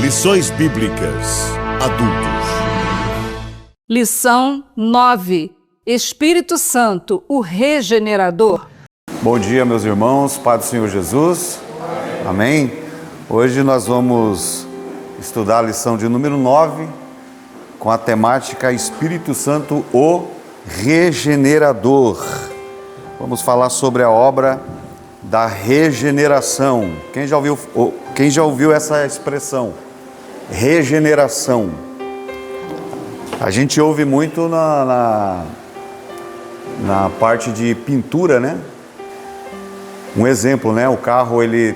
Lições Bíblicas Adultos. Lição 9. Espírito Santo, o Regenerador. Bom dia, meus irmãos, Pai do Senhor Jesus. Amém? Hoje nós vamos estudar a lição de número 9 com a temática Espírito Santo, o Regenerador. Vamos falar sobre a obra da regeneração. Quem já ouviu essa expressão? Regeneração. A gente ouve muito na parte de pintura, né? Um exemplo, né? O carro ele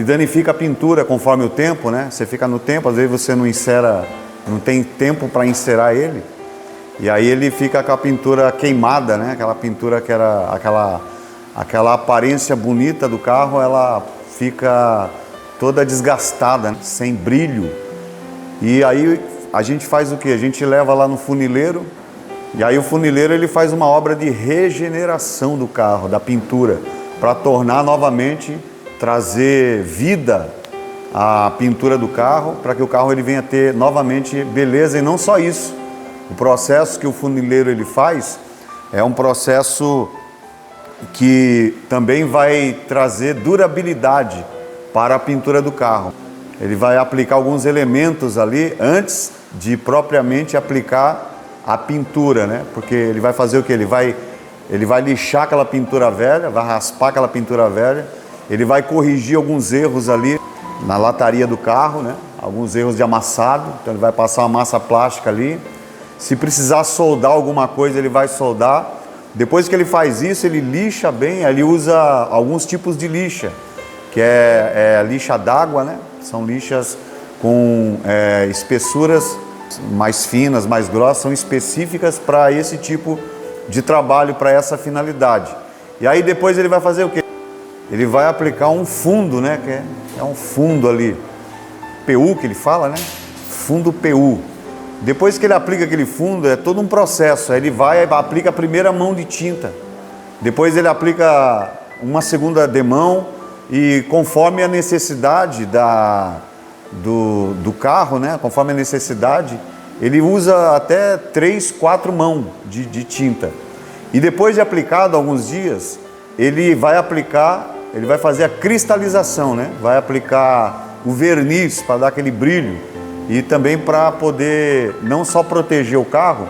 danifica a pintura conforme o tempo, né? Você fica no tempo, às vezes você não tem tempo para encerar ele, e aí ele fica com a pintura queimada, né? Aquela pintura que era aquela aparência bonita do carro, ela fica toda desgastada, né? Sem brilho. E aí a gente faz o que? A gente leva lá no funileiro, e aí o funileiro ele faz uma obra de regeneração do carro, da pintura, para tornar novamente, trazer vida à pintura do carro, para que o carro ele venha ter novamente beleza. E não só isso, o processo que o funileiro ele faz é um processo que também vai trazer durabilidade para a pintura do carro. Ele vai aplicar alguns elementos ali antes de propriamente aplicar a pintura, né? Porque ele vai fazer o que? Ele vai lixar aquela pintura velha, vai raspar aquela pintura velha, ele vai corrigir alguns erros ali na lataria do carro, né? Alguns erros de amassado, então ele vai passar uma massa plástica ali. Se precisar soldar alguma coisa, ele vai soldar. Depois que ele faz isso, ele lixa bem, ele usa alguns tipos de lixa, que é lixa d'água, né? São lixas com espessuras mais finas, mais grossas, são específicas para esse tipo de trabalho, para essa finalidade. E aí depois ele vai fazer o quê? Ele vai aplicar um fundo, né? Que é um fundo ali, PU que ele fala, né? Fundo PU. Depois que ele aplica aquele fundo, é todo um processo. Aí ele aplica a primeira mão de tinta, depois ele aplica uma segunda demão, e conforme a necessidade do carro, né? Conforme a necessidade, ele usa até 3, 4 mãos de tinta. E depois de aplicado alguns dias, ele vai fazer a cristalização, né? Vai aplicar o verniz para dar aquele brilho, e também para poder não só proteger o carro,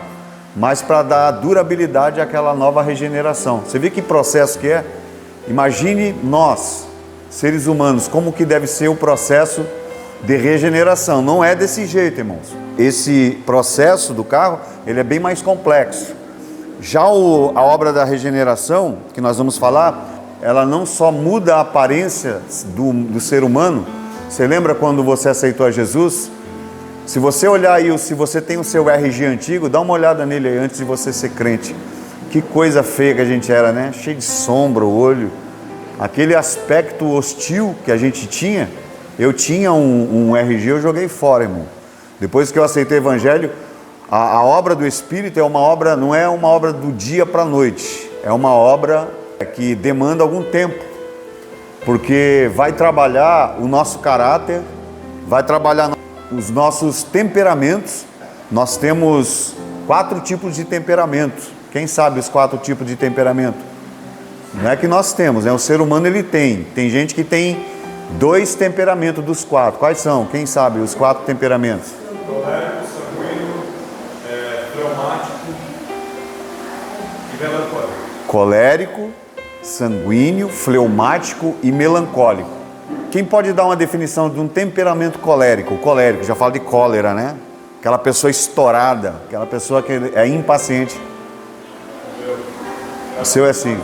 mas para dar durabilidade àquela nova regeneração. Você vê que processo que é? Imagine nós, seres humanos, como que deve ser o processo de regeneração. Não é desse jeito, irmãos. Esse processo do carro, ele é bem mais complexo. Já a obra da regeneração, que nós vamos falar, ela não só muda a aparência do ser humano. Você lembra quando você aceitou a Jesus? Se você olhar aí, se você tem o seu RG antigo, dá uma olhada nele aí antes de você ser crente. Que coisa feia que a gente era, né? Cheio de sombra o olho. Aquele aspecto hostil que a gente tinha. Eu tinha um RG, eu joguei fora, irmão. Depois que eu aceitei o Evangelho, a obra do Espírito não é uma obra do dia para a noite. É uma obra que demanda algum tempo. Porque vai trabalhar o nosso caráter, vai trabalhar os nossos temperamentos. Nós temos 4 tipos de temperamento. Quem sabe os 4 tipos de temperamento? Não é que nós temos, né? O ser humano ele tem. Tem gente que tem 2 temperamentos dos 4. Quais são? Quem sabe os 4 temperamentos? Colérico, sanguíneo, fleumático e melancólico. Colérico, sanguíneo, fleumático e melancólico. Quem pode dar uma definição de um temperamento colérico? O colérico, já fala de cólera, né? Aquela pessoa estourada, aquela pessoa que é impaciente. O seu é assim.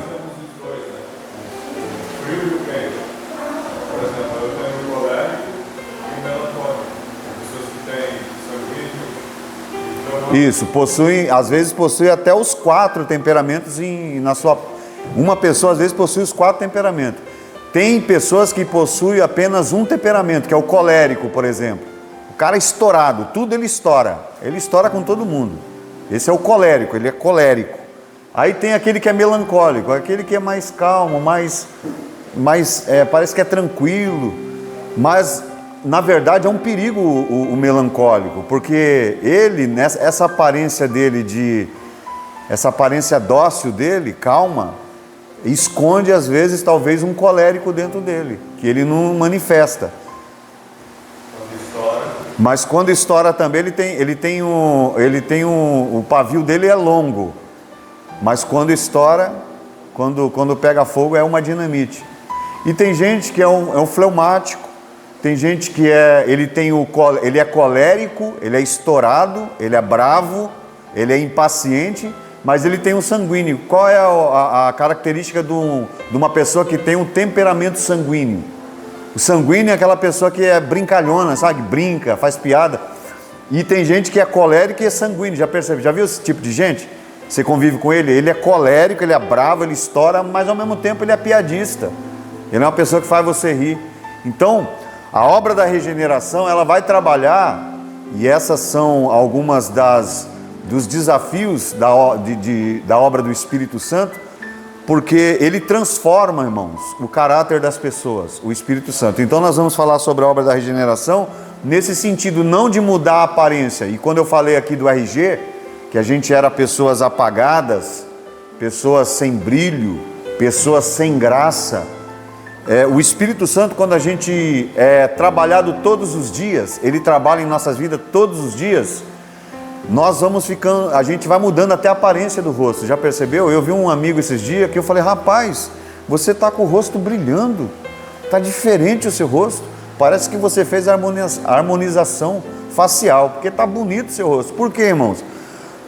Isso, às vezes possui até os 4 temperamentos uma pessoa às vezes possui os 4 temperamentos. Tem pessoas que possuem apenas um temperamento, que é o colérico, por exemplo. O cara é estourado, tudo ele estoura com todo mundo. Esse é o colérico, ele é colérico. Aí tem aquele que é melancólico, aquele que é mais calmo, parece que é tranquilo, mas na verdade é um perigo o melancólico, porque ele, essa aparência dele, essa aparência dócil dele, calma, esconde às vezes talvez um colérico dentro dele, que ele não manifesta. Mas quando estoura também, o pavio dele é longo. Mas quando estoura, quando pega fogo, é uma dinamite. E tem gente que é um fleumático, tem gente que ele é colérico, ele é estourado, ele é bravo, ele é impaciente, mas ele tem um sanguíneo. Qual é a característica de uma pessoa que tem um temperamento sanguíneo? O sanguíneo é aquela pessoa que é brincalhona, sabe? Brinca, faz piada. E tem gente que é colérico e é sanguíneo, já percebe? Já viu esse tipo de gente? Você convive com ele, ele é colérico, ele é bravo, ele estoura, mas ao mesmo tempo ele é piadista. Ele é uma pessoa que faz você rir. Então, a obra da regeneração, ela vai trabalhar, e essas são algumas dos desafios da obra do Espírito Santo, porque ele transforma, irmãos, o caráter das pessoas, o Espírito Santo. Então nós vamos falar sobre a obra da regeneração, nesse sentido, não de mudar a aparência. E quando eu falei aqui do RG, que a gente era pessoas apagadas, pessoas sem brilho, pessoas sem graça, o Espírito Santo, quando a gente é trabalhado todos os dias, ele trabalha em nossas vidas todos os dias, a gente vai mudando até a aparência do rosto. Já percebeu? Eu vi um amigo esses dias que eu falei: rapaz, você está com o rosto brilhando, está diferente o seu rosto, parece que você fez a harmonização facial, porque está bonito o seu rosto. Por quê, irmãos?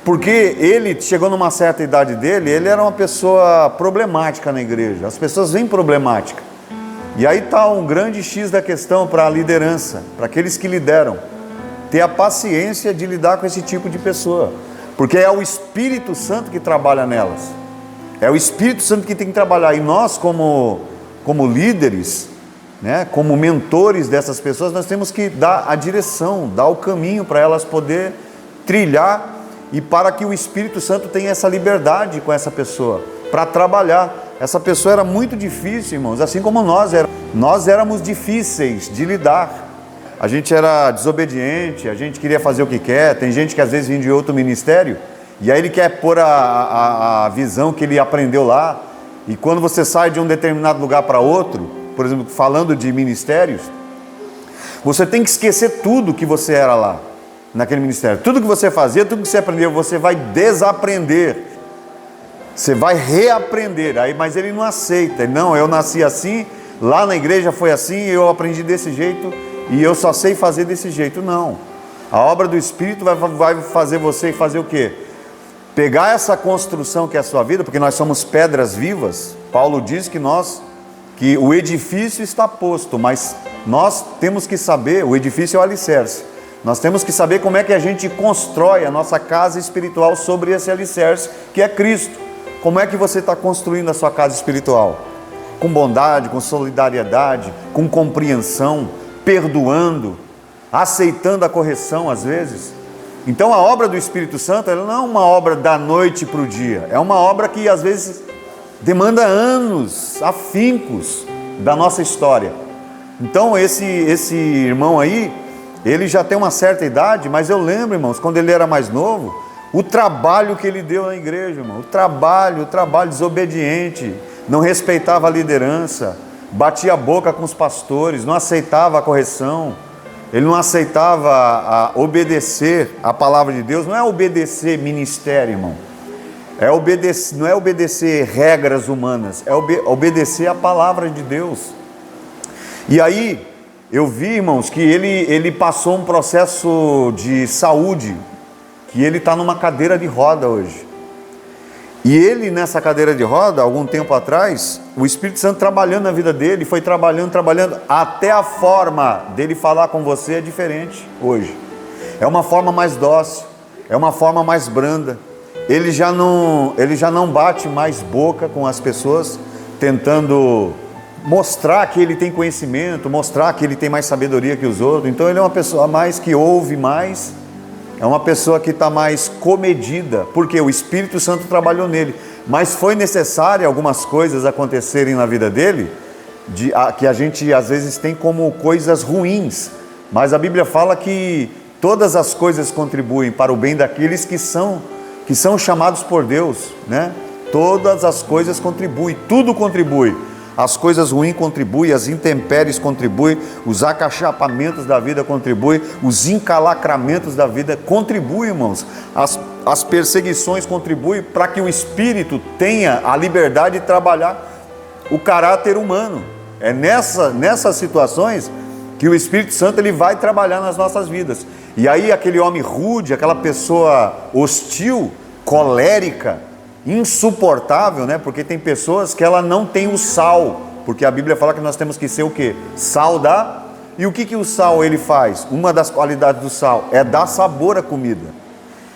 Porque ele chegou numa certa idade dele, ele era uma pessoa problemática na igreja, as pessoas vêm problemática, e aí está um grande X da questão para a liderança, para aqueles que lideram, ter a paciência de lidar com esse tipo de pessoa, porque é o Espírito Santo que trabalha nelas, é o Espírito Santo que tem que trabalhar, e nós como líderes, né, como mentores dessas pessoas, nós temos que dar a direção, dar o caminho para elas poder trilhar, e para que o Espírito Santo tenha essa liberdade com essa pessoa, para trabalhar. Essa pessoa era muito difícil, irmãos, assim como nós éramos difíceis de lidar. A gente era desobediente, a gente queria fazer o que quer. Tem gente que às vezes vem de outro ministério, e aí ele quer pôr a visão que ele aprendeu lá, e quando você sai de um determinado lugar para outro, por exemplo, falando de ministérios, você tem que esquecer tudo que você era lá, naquele ministério. Tudo que você fazia, tudo que você aprendeu, você vai desaprender, você vai reaprender. Mas ele não aceita. Não, eu nasci assim, lá na igreja foi assim, eu aprendi desse jeito, e eu só sei fazer desse jeito. Não, a obra do Espírito vai fazer você fazer o quê? Pegar essa construção que é a sua vida, porque nós somos pedras vivas. Paulo diz que o edifício está posto, mas nós temos que saber, o edifício é o alicerce, nós temos que saber como é que a gente constrói a nossa casa espiritual sobre esse alicerce, que é Cristo. Como é que você está construindo a sua casa espiritual? Com bondade, com solidariedade, com compreensão, perdoando, aceitando a correção às vezes. Então a obra do Espírito Santo, ela não é uma obra da noite para o dia, é uma obra que às vezes demanda anos, afincos da nossa história. Então esse irmão aí, ele já tem uma certa idade, mas eu lembro, irmãos, quando ele era mais novo, o trabalho que ele deu na igreja, irmão, o trabalho desobediente, não respeitava a liderança, batia a boca com os pastores, não aceitava a correção, ele não aceitava obedecer a palavra de Deus. Não é obedecer ministério, irmão, não é obedecer regras humanas, é obedecer a palavra de Deus. E aí eu vi, irmãos, que ele passou um processo de saúde, que ele está numa cadeira de roda hoje. E ele, nessa cadeira de roda, algum tempo atrás, o Espírito Santo trabalhando na vida dele, foi trabalhando, até a forma dele falar com você é diferente hoje. É uma forma mais dócil, é uma forma mais branda. Ele já não bate mais boca com as pessoas, tentando mostrar que ele tem conhecimento, mostrar que ele tem mais sabedoria que os outros. Então ele é uma pessoa mais que ouve mais, é uma pessoa que está mais comedida, porque o Espírito Santo trabalhou nele. Mas foi necessário algumas coisas acontecerem na vida dele, que a gente às vezes tem como coisas ruins, mas a Bíblia fala que todas as coisas contribuem para o bem daqueles que são chamados por Deus, né? Todas as coisas contribuem, tudo contribui. As coisas ruins contribuem, as intempéries contribuem, os acachapamentos da vida contribuem, os encalacramentos da vida contribuem, irmãos. As perseguições contribuem para que o Espírito tenha a liberdade de trabalhar o caráter humano. É nessas situações que o Espírito Santo ele vai trabalhar nas nossas vidas. E aí aquele homem rude, aquela pessoa hostil, colérica, insuportável, né? Porque tem pessoas que ela não tem o sal, porque a Bíblia fala que nós temos que ser o quê? Sal dá. E o que o sal ele faz? Uma das qualidades do sal é dar sabor à comida.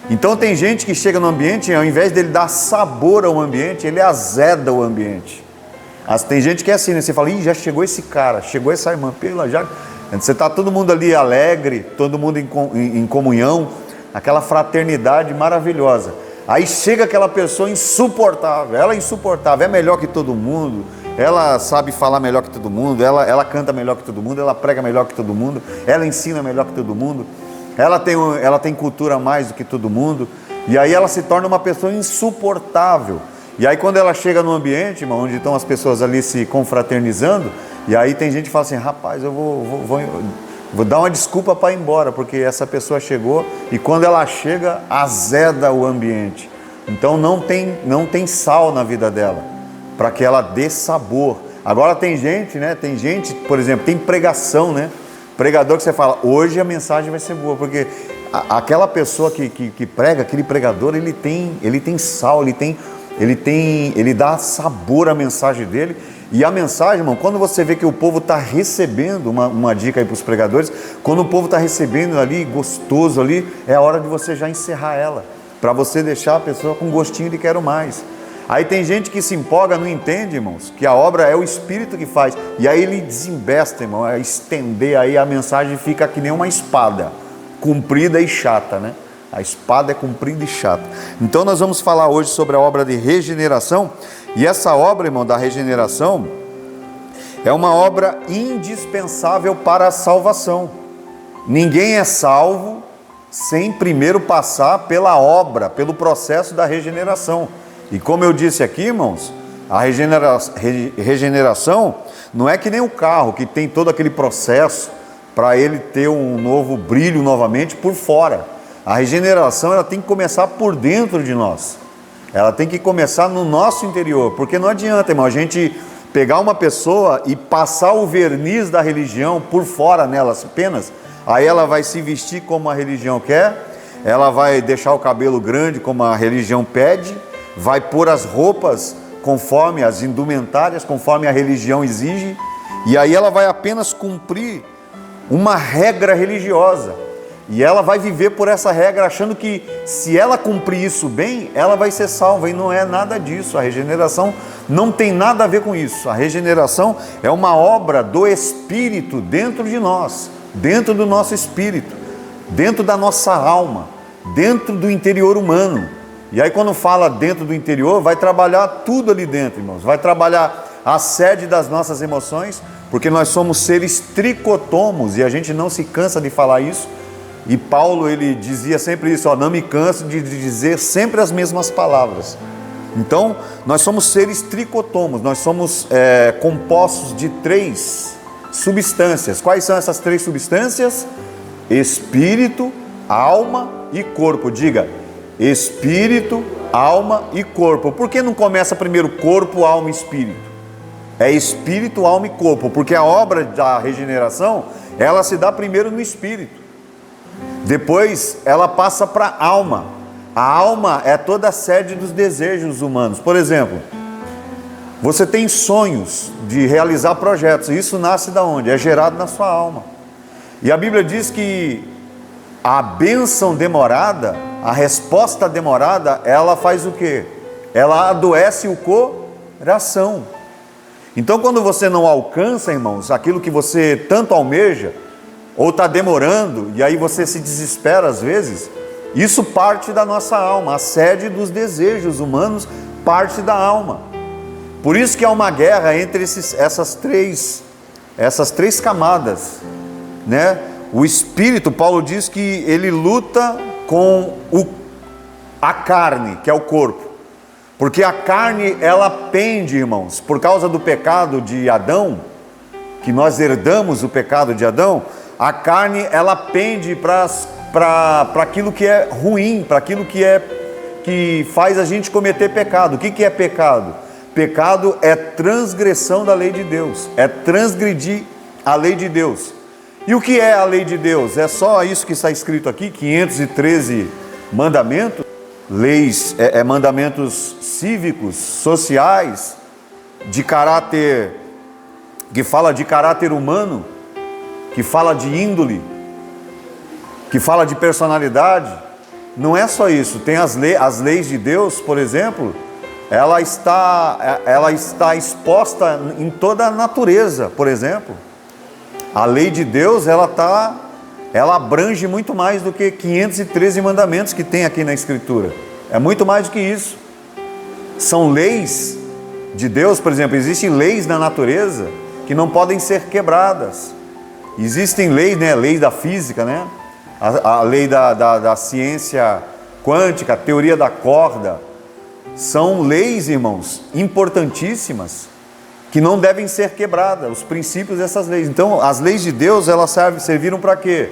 Então tem gente que chega no ambiente, ao invés dele dar sabor ao ambiente, ele azeda o ambiente. Tem gente que é assim, né? Você fala, já chegou esse cara, chegou essa irmã, você está todo mundo ali alegre, todo mundo em comunhão, aquela fraternidade maravilhosa. Aí chega aquela pessoa insuportável, ela é insuportável, é melhor que todo mundo, ela sabe falar melhor que todo mundo, ela canta melhor que todo mundo, ela prega melhor que todo mundo, ela ensina melhor que todo mundo, ela tem cultura a mais do que todo mundo, e aí ela se torna uma pessoa insuportável. E aí quando ela chega no ambiente, irmão, onde estão as pessoas ali se confraternizando, e aí tem gente que fala assim, rapaz, eu vou dar uma desculpa para ir embora, porque essa pessoa chegou, e quando ela chega, azeda o ambiente. Então não tem sal na vida dela, para que ela dê sabor. Agora tem gente, né? Tem gente, por exemplo, tem pregação, né? Pregador que você fala, hoje a mensagem vai ser boa, porque aquela pessoa que prega, aquele pregador, ele tem sal, ele dá sabor à mensagem dele. E a mensagem, irmão, quando você vê que o povo está recebendo, uma dica aí para os pregadores, quando o povo está recebendo ali, gostoso ali, é a hora de você já encerrar ela, para você deixar a pessoa com gostinho de quero mais. Aí tem gente que se empolga, não entende, irmãos, que a obra é o Espírito que faz, e aí ele desembesta, irmão, é estender, aí a mensagem fica que nem uma espada, comprida e chata, né? A espada é comprida e chata. Então nós vamos falar hoje sobre a obra de regeneração. E essa obra, irmão, da regeneração é uma obra indispensável para a salvação. Ninguém é salvo sem primeiro passar pela obra, pelo processo da regeneração. E como eu disse aqui, irmãos, a regeneração não é que nem o carro, que tem todo aquele processo para ele ter um novo brilho novamente por fora. A regeneração ela tem que começar por dentro de nós. Ela tem que começar no nosso interior, porque não adianta, irmão, a gente pegar uma pessoa e passar o verniz da religião por fora nela apenas, aí ela vai se vestir como a religião quer, ela vai deixar o cabelo grande como a religião pede, vai pôr as roupas conforme as indumentárias, conforme a religião exige, e aí ela vai apenas cumprir uma regra religiosa. E ela vai viver por essa regra, achando que se ela cumprir isso bem, ela vai ser salva. E não é nada disso. A regeneração não tem nada a ver com isso. A regeneração é uma obra do Espírito dentro de nós, dentro do nosso espírito, dentro da nossa alma, dentro do interior humano. E aí quando fala dentro do interior, vai trabalhar tudo ali dentro, irmãos. Vai trabalhar a sede das nossas emoções, porque nós somos seres tricotomos, e a gente não se cansa de falar isso. E Paulo, ele dizia sempre isso, não me canso de dizer sempre as mesmas palavras. Então, nós somos seres tricotomos, nós somos compostos de 3 substâncias. Quais são essas 3 substâncias? Espírito, alma e corpo. Diga, espírito, alma e corpo. Por que não começa primeiro corpo, alma e espírito? É espírito, alma e corpo, porque a obra da regeneração, ela se dá primeiro no espírito. Depois ela passa para a alma. A alma é toda a sede dos desejos humanos. Por exemplo, você tem sonhos de realizar projetos. Isso nasce da onde? É gerado na sua alma. E a Bíblia diz que a bênção demorada, a resposta demorada, ela faz o quê? Ela adoece o coração. Então, quando você não alcança, irmãos, aquilo que você tanto almeja, ou está demorando, e aí você se desespera às vezes, isso parte da nossa alma, a sede dos desejos humanos parte da alma. Por isso que há uma guerra entre essas três camadas, né? O espírito, Paulo diz que ele luta com a carne, que é o corpo. Porque a carne, ela pende, irmãos, por causa do pecado de Adão, que nós herdamos o pecado de Adão, a carne, ela pende para aquilo que é ruim, para aquilo que faz a gente cometer pecado. O que é pecado? Pecado é transgressão da lei de Deus, é transgredir a lei de Deus. E o que é a lei de Deus? É só isso que está escrito aqui, 513 mandamentos, leis, mandamentos cívicos, sociais, de caráter, que fala de caráter humano, que fala de índole, que fala de personalidade. Não é só isso, tem as leis de Deus, por exemplo, ela está exposta em toda a natureza, por exemplo. A lei de Deus, ela abrange muito mais do que 513 mandamentos que tem aqui na Escritura. É muito mais do que isso. São leis de Deus, por exemplo, existem leis na natureza que não podem ser quebradas. Existem leis, né? Lei da física, né? A lei da ciência quântica, a teoria da corda. São leis, irmãos, importantíssimas, que não devem ser quebradas, os princípios dessas leis. Então, as leis de Deus, elas serviram para quê?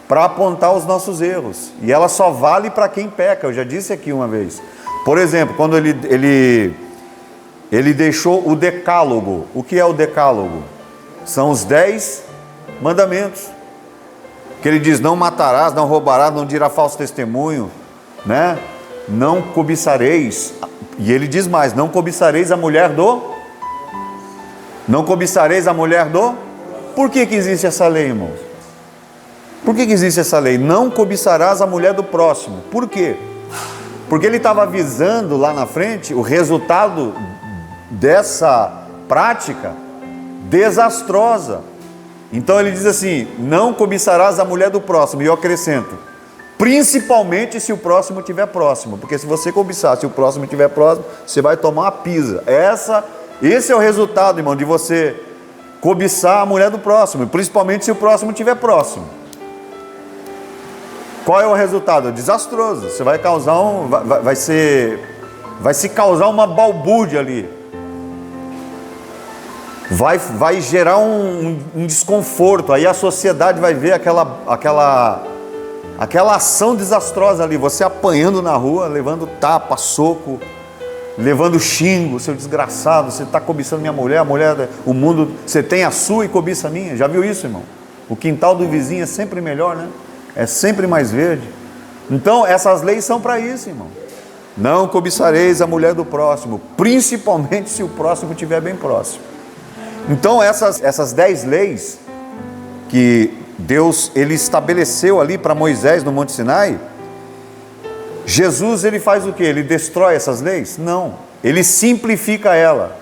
Para apontar os nossos erros. E ela só vale para quem peca, eu já disse aqui uma vez. Por exemplo, quando ele deixou o decálogo. O que é o decálogo? São os 10 mandamentos. Que ele diz, não matarás, não roubarás, não dirá falso testemunho, né? Não cobiçareis. E ele diz mais, não cobiçareis a mulher do... Não cobiçareis a mulher do... Por que existe essa lei, irmãos? Por que existe essa lei? Não cobiçarás a mulher do próximo. Por quê? Porque ele estava avisando lá na frente o resultado dessa prática desastrosa. Então ele diz assim, não cobiçarás a mulher do próximo. E eu acrescento, principalmente se o próximo estiver próximo. Porque se você cobiçar, se o próximo estiver próximo, você vai tomar uma pisa. Esse é o resultado, irmão, de você cobiçar a mulher do próximo, principalmente se o próximo estiver próximo. Qual é o resultado? Desastroso. Você vai causar vai se causar uma balbúrdia ali. Vai gerar um desconforto. Aí a sociedade vai ver aquela ação desastrosa ali. Você apanhando na rua, levando tapa, soco, levando xingo, seu desgraçado, você está cobiçando minha mulher, o mundo, você tem a sua e cobiça a minha. Já viu isso, irmão? O quintal do vizinho é sempre melhor, né? É sempre mais verde. Então essas leis são para isso, irmão. Não cobiçareis a mulher do próximo, principalmente se o próximo estiver bem próximo. Então essas 10 leis que Deus ele estabeleceu ali para Moisés no Monte Sinai, Jesus ele faz o quê? Ele destrói essas leis? Não, ele simplifica ela.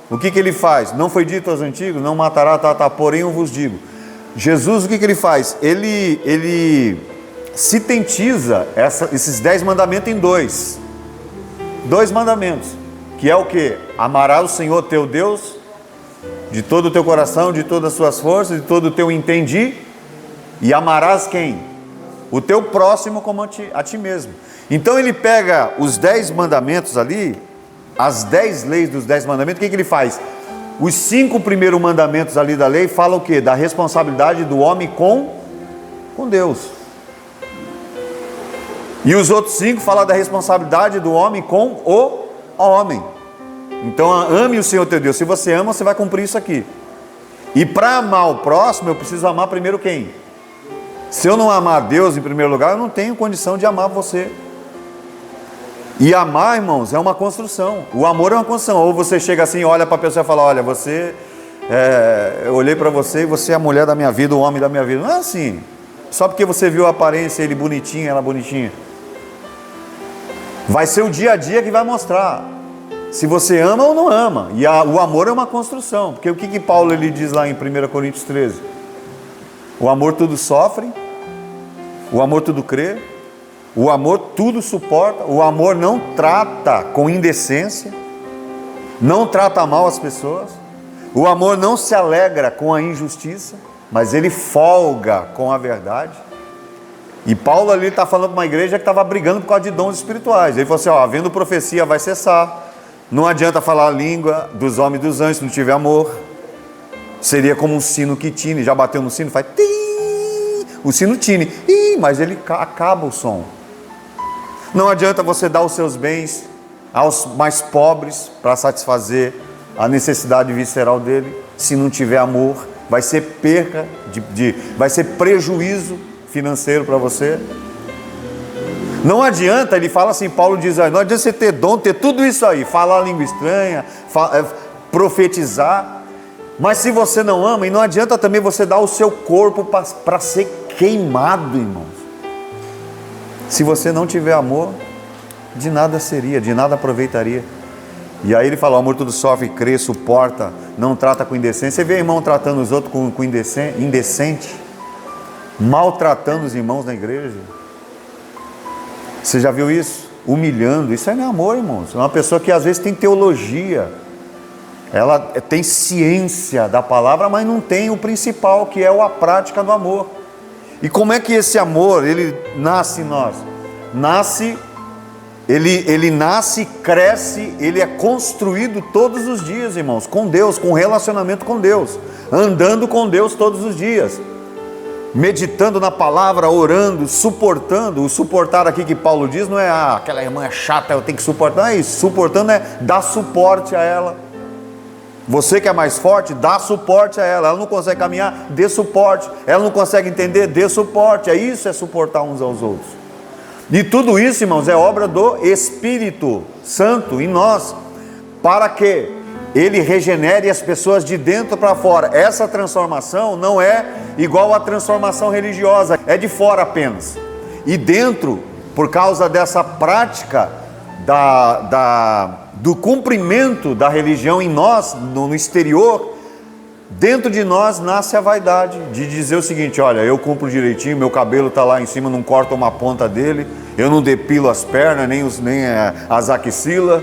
O que ele faz? Não foi dito aos antigos, não matará, porém eu vos digo. Jesus, o que ele faz? Ele sintetiza esses 10 mandamentos em dois mandamentos, que é o que? Amarás o Senhor teu Deus de todo o teu coração, de todas as suas forças, de todo o teu entender, e amarás quem? O teu próximo como a ti mesmo. Então ele pega os 10 mandamentos ali, as 10 leis dos 10 mandamentos, o que ele faz? Os 5 primeiros mandamentos ali da lei falam o quê? Da responsabilidade do homem com Deus. E os outros 5 falam da responsabilidade do homem com o homem. Então ame o Senhor teu Deus. Se você ama, você vai cumprir isso aqui. E para amar o próximo, eu preciso amar primeiro quem? Se eu não amar Deus em primeiro lugar, eu não tenho condição de amar você. E amar, irmãos, é uma construção. O amor é uma construção. Ou você chega assim, olha para a pessoa e fala, olha, eu olhei para você e você é a mulher da minha vida, o homem da minha vida. Não é assim. Só porque você viu a aparência, ele bonitinho, ela bonitinha. Vai ser o dia a dia que vai mostrar se você ama ou não ama. E o amor é uma construção. Porque o que Paulo ele diz lá em 1 Coríntios 13? O amor tudo sofre, o amor tudo crê, o amor tudo suporta, o amor não trata com indecência, não trata mal as pessoas, o amor não se alegra com a injustiça, mas ele folga com a verdade. E Paulo ali está falando para uma igreja que estava brigando por causa de dons espirituais. Ele falou assim, havendo profecia vai cessar, não adianta falar a língua dos homens e dos anjos se não tiver amor. Seria como um sino que tine, já bateu no sino, faz tim, o sino tine, mas ele acaba o som. Não adianta você dar os seus bens aos mais pobres para satisfazer a necessidade visceral dele, se não tiver amor, vai ser perca, vai ser prejuízo financeiro para você. Não adianta, ele fala assim, Paulo diz, não adianta você ter dom, ter tudo isso aí, falar língua estranha, profetizar, mas se você não ama, e não adianta também você dar o seu corpo para ser queimado, irmãos. Se você não tiver amor, de nada seria, de nada aproveitaria. E aí ele fala, o amor tudo sofre, crê, suporta, não trata com indecência. Você vê irmão tratando os outros com indecente, maltratando os irmãos na igreja. Você já viu isso? Humilhando, isso aí não é amor, irmãos. É uma pessoa que às vezes tem teologia, ela tem ciência da palavra, mas não tem o principal, que é a prática do amor. E como é que esse amor, ele nasce em nós? Ele nasce, cresce, ele é construído todos os dias, irmãos, com Deus, com relacionamento com Deus, andando com Deus todos os dias, meditando na palavra, orando, suportando. O suportar aqui que Paulo diz não é, aquela irmã é chata, eu tenho que suportar, não é isso. Suportando é dar suporte a ela. Você que é mais forte, dá suporte a ela. Ela não consegue caminhar, dê suporte. Ela não consegue entender, dê suporte. É isso, é suportar uns aos outros. E tudo isso, irmãos, é obra do Espírito Santo em nós, para que ele regenere as pessoas de dentro para fora. Essa transformação não é igual à transformação religiosa, é de fora apenas. E dentro, por causa dessa prática do cumprimento da religião em nós, no exterior, dentro de nós nasce a vaidade de dizer o seguinte, olha, eu cumpro direitinho, meu cabelo está lá em cima, não corto uma ponta dele, eu não depilo as pernas, nem as axilas,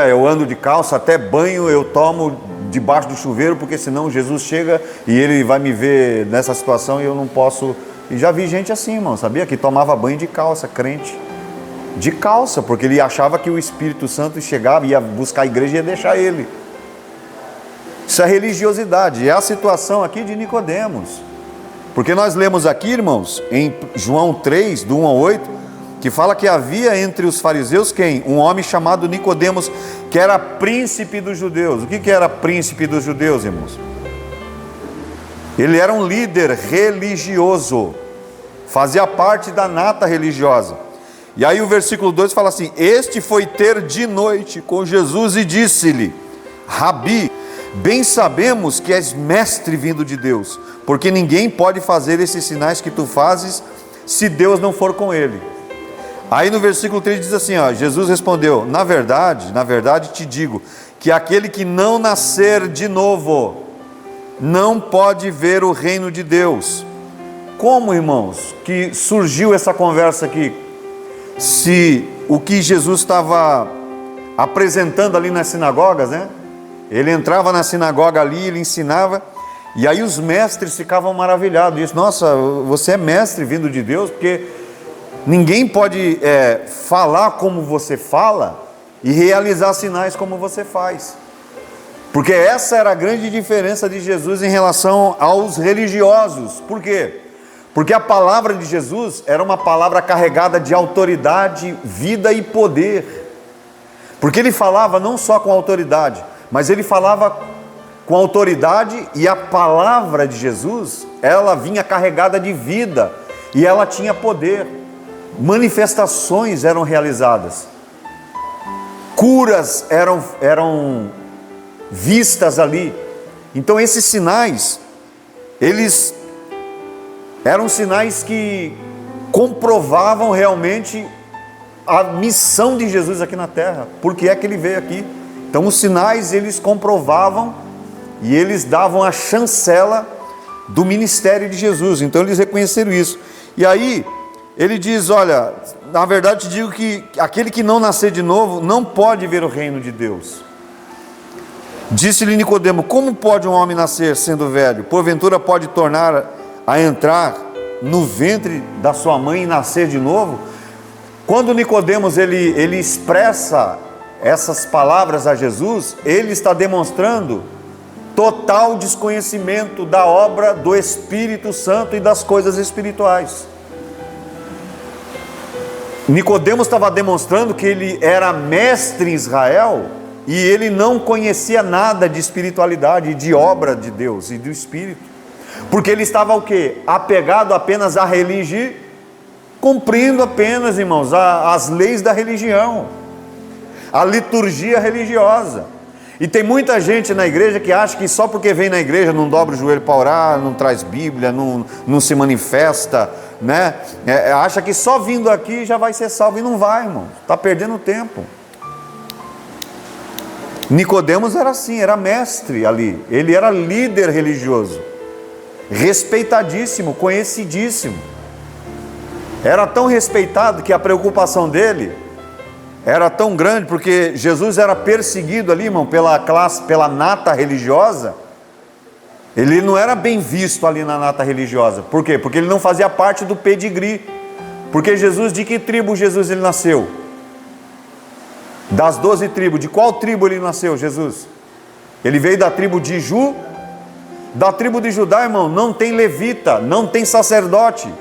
eu ando de calça, até banho eu tomo debaixo do chuveiro, porque senão Jesus chega e ele vai me ver nessa situação e eu não posso. E já vi gente assim, irmão, sabia? Que tomava banho de calça, crente. De calça, porque ele achava que o Espírito Santo chegava, ia buscar a igreja e ia deixar ele. Isso é religiosidade, é a situação aqui de Nicodemos. Porque nós lemos aqui, irmãos, em João 3, do 1 ao 8, que fala que havia entre os fariseus quem? Um homem chamado Nicodemos, que era príncipe dos judeus. O que era príncipe dos judeus, irmãos? Ele era um líder religioso, fazia parte da nata religiosa. E aí o versículo 2 fala assim, este foi ter de noite com Jesus e disse-lhe, Rabi, bem sabemos que és mestre vindo de Deus, porque ninguém pode fazer esses sinais que tu fazes, se Deus não for com ele. Aí no versículo 3 diz assim, Jesus respondeu, na verdade te digo, que aquele que não nascer de novo, não pode ver o reino de Deus. Como, irmãos, que surgiu essa conversa aqui? Se o que Jesus estava apresentando ali nas sinagogas, né? Ele entrava na sinagoga ali, ele ensinava, e aí os mestres ficavam maravilhados. Diz, nossa, você é mestre vindo de Deus, porque ninguém pode falar como você fala e realizar sinais como você faz. Porque essa era a grande diferença de Jesus em relação aos religiosos. Por quê? Porque a palavra de Jesus era uma palavra carregada de autoridade, vida e poder. Porque ele falava não só com autoridade, mas ele falava com autoridade, e a palavra de Jesus, ela vinha carregada de vida e ela tinha poder. Manifestações eram realizadas, curas eram vistas ali. Então esses sinais, eles eram sinais que comprovavam realmente a missão de Jesus aqui na terra. Por que é que ele veio aqui? Então os sinais eles comprovavam e eles davam a chancela do ministério de Jesus. Então eles reconheceram isso. E aí ele diz, olha, na verdade te digo que aquele que não nascer de novo não pode ver o reino de Deus. Disse-lhe Nicodemo, como pode um homem nascer sendo velho? Porventura pode tornar a entrar no ventre da sua mãe e nascer de novo? Quando Nicodemos ele expressa essas palavras a Jesus, ele está demonstrando total desconhecimento da obra do Espírito Santo e das coisas espirituais. Nicodemos estava demonstrando que ele era mestre em Israel e ele não conhecia nada de espiritualidade, de obra de Deus e do Espírito, porque ele estava o quê? Apegado apenas à religião, cumprindo apenas, irmãos, as leis da religião, a liturgia religiosa. E tem muita gente na igreja que acha que só porque vem na igreja não dobra o joelho para orar, não traz Bíblia, não se manifesta, né? Acha que só vindo aqui já vai ser salvo, e não vai, irmão, está perdendo tempo. Nicodemos era assim, era mestre ali, ele era líder religioso, respeitadíssimo, conhecidíssimo, era tão respeitado que a preocupação dele era tão grande, porque Jesus era perseguido ali, irmão, pela nata religiosa. Ele não era bem visto ali na nata religiosa. Por quê? Porque ele não fazia parte do pedigree. Porque Jesus, de que tribo Jesus ele nasceu? Das 12 tribos, de qual tribo ele nasceu, Jesus? Ele veio da tribo de Da tribo de Judá, irmão, não tem levita, não tem sacerdote.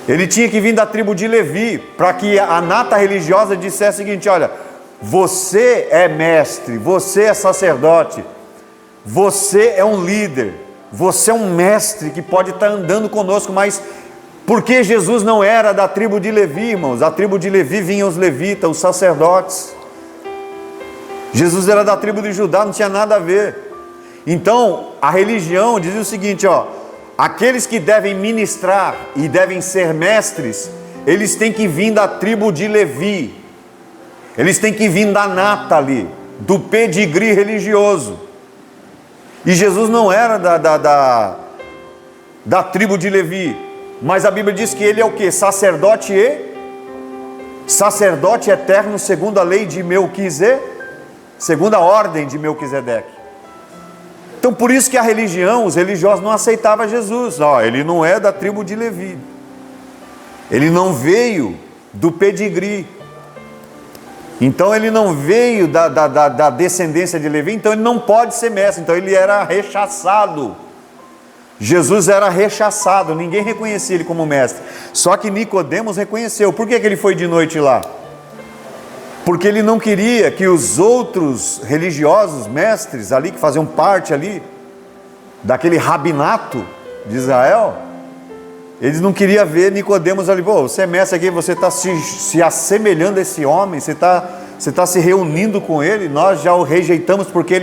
Ele tinha que vir da tribo de Levi, para que a nata religiosa dissesse o seguinte, olha, você é mestre, você é sacerdote, você é um líder, você é um mestre que pode estar andando conosco, mas porque Jesus não era da tribo de Levi, irmãos? Da tribo de Levi vinham os levitas, os sacerdotes. Jesus era da tribo de Judá, não tinha nada a ver. Então, a religião dizia o seguinte, ó, aqueles que devem ministrar e devem ser mestres, eles têm que vir da tribo de Levi. Eles têm que vir da nata ali, do pedigree religioso. E Jesus não era da tribo de Levi. Mas a Bíblia diz que ele é o que? Sacerdote eterno segundo a lei de Melquisedeque, segundo a ordem de Melquisedeque. Então por isso que a religião, os religiosos não aceitavam Jesus. Ele não é da tribo de Levi, ele não veio do pedigree, então ele não veio da descendência de Levi, então ele não pode ser mestre, então ele era rechaçado. Jesus era rechaçado, ninguém reconhecia ele como mestre. Só que Nicodemos reconheceu. Por que ele foi de noite lá? Porque ele não queria que os outros religiosos, mestres ali, que faziam parte ali, daquele rabinato de Israel, eles não queriam ver Nicodemos ali, você é mestre aqui, você está se assemelhando a esse homem, você está se reunindo com ele, nós já o rejeitamos porque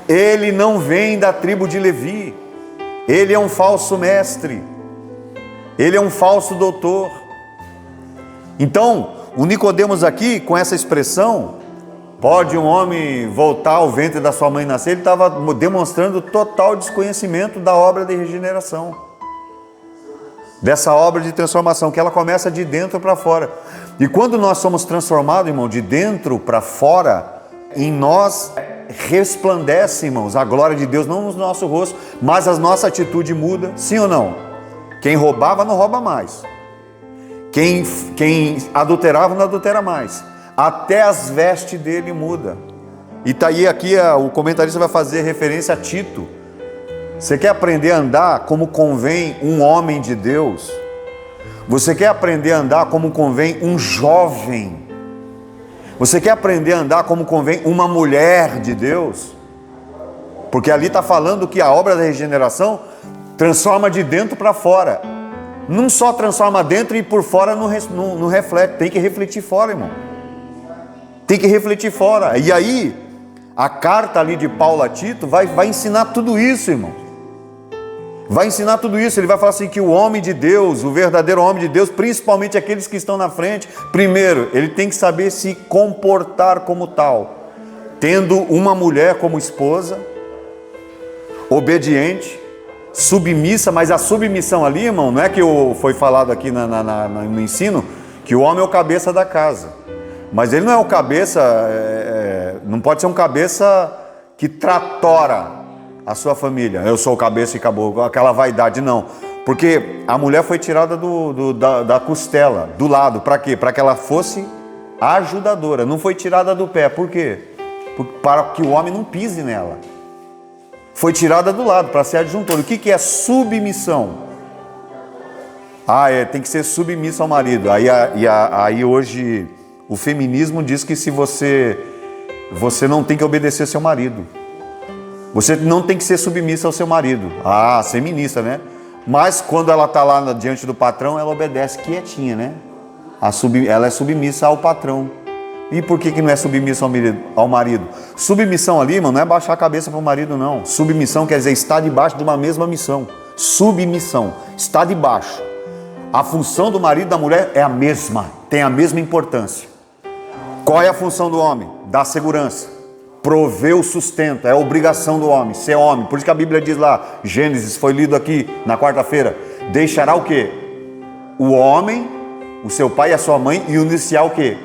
ele não vem da tribo de Levi. Ele é um falso mestre, ele é um falso doutor. Então, o Nicodemos aqui, com essa expressão, pode um homem voltar ao ventre da sua mãe e nascer, ele estava demonstrando total desconhecimento da obra de regeneração, dessa obra de transformação, que ela começa de dentro para fora. E quando nós somos transformados, irmão, de dentro para fora, em nós resplandece, irmãos, a glória de Deus, não no nosso rosto, mas a nossa atitude muda, sim ou não? Quem roubava não rouba mais, quem adulterava não adultera mais, até as vestes dele muda. E tá aí, aqui o comentarista vai fazer referência a Tito. Você quer aprender a andar como convém um homem de Deus? Você quer aprender a andar como convém um jovem? Você quer aprender a andar como convém uma mulher de Deus? Porque ali está falando que a obra da regeneração transforma de dentro para fora. Não só transforma dentro e por fora não reflete. Tem que refletir fora, irmão. Tem que refletir fora. E aí, a carta ali de Paulo a Tito vai ensinar tudo isso, irmão. Vai ensinar tudo isso. Ele vai falar assim que o homem de Deus, o verdadeiro homem de Deus, principalmente aqueles que estão na frente, primeiro, ele tem que saber se comportar como tal. tendo uma mulher como esposa, obediente, submissa, mas a submissão ali, irmão, não é que foi falado aqui no ensino, que o homem é o cabeça da casa. Mas ele não é o cabeça, não pode ser um cabeça que tratora a sua família. Eu sou o cabeça e acabou, aquela vaidade, não. Porque a mulher foi tirada da costela, do lado, para quê? Para que ela fosse ajudadora, não foi tirada do pé. Por quê? Para que o homem não pise nela. Foi tirada do lado, para ser adjuntor. O que é submissão? Tem que ser submissa ao marido. Aí hoje o feminismo diz que se você não tem que obedecer ao seu marido. Você não tem que ser submissa ao seu marido. Ser ministra, né? Mas quando ela está lá diante do patrão, ela obedece quietinha, né? Ela é submissa ao patrão. E por que não é submissa ao marido? Submissão ali, mano, não é baixar a cabeça para o marido, não. Submissão quer dizer estar debaixo de uma mesma missão. Submissão, está debaixo. A função do marido e da mulher é a mesma, tem a mesma importância. Qual é a função do homem? Dar segurança, prover o sustento, é a obrigação do homem, ser homem. Por isso que a Bíblia diz lá, Gênesis, foi lido aqui na quarta-feira, deixará o quê? O homem, o seu pai e a sua mãe, e unir-se-á o quê?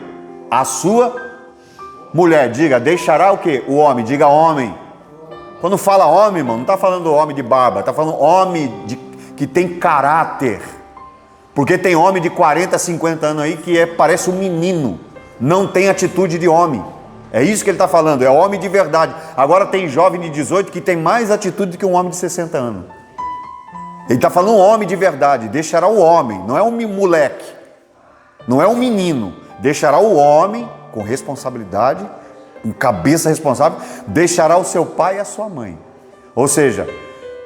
A sua mulher. Diga, deixará o quê? O homem, diga homem. Quando fala homem, irmão, não está falando homem de barba, está falando homem que tem caráter. Porque tem homem de 40, 50 anos aí que parece um menino, não tem atitude de homem. É isso que ele está falando, é homem de verdade. Agora tem jovem de 18 que tem mais atitude do que um homem de 60 anos. Ele está falando um homem de verdade, deixará o homem, não é um moleque, não é um menino, deixará o homem com responsabilidade, com cabeça responsável, deixará o seu pai e a sua mãe. Ou seja,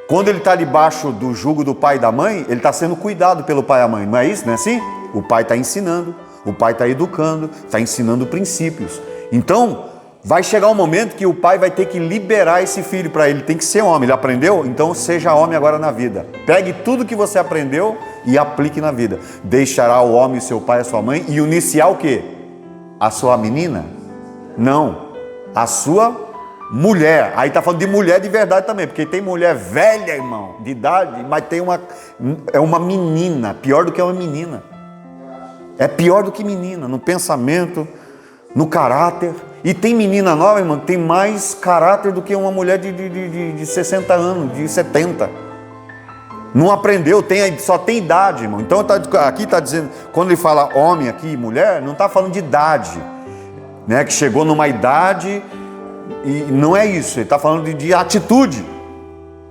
quando ele está debaixo do jugo do pai e da mãe, ele está sendo cuidado pelo pai e a mãe, não é isso? Não é assim? O pai está ensinando, o pai está educando, está ensinando princípios. Então, vai chegar um momento que o pai vai ter que liberar esse filho para ele, tem que ser homem, ele aprendeu? Então seja homem agora na vida. Pegue tudo que você aprendeu e aplique na vida. Deixará o homem, seu pai e a sua mãe e unir-se-á o quê? A sua menina? Não, a sua mulher. Aí está falando de mulher de verdade também, porque tem mulher velha, irmão, de idade, mas tem uma menina, pior do que uma menina. É pior do que menina, no pensamento, no caráter. E tem menina nova, irmão, que tem mais caráter do que uma mulher de 60 anos, de 70. Não aprendeu, só tem idade, irmão. Então aqui está dizendo, quando ele fala homem aqui, mulher, não está falando de idade, né? Que chegou numa idade, e não é isso, ele está falando de atitude.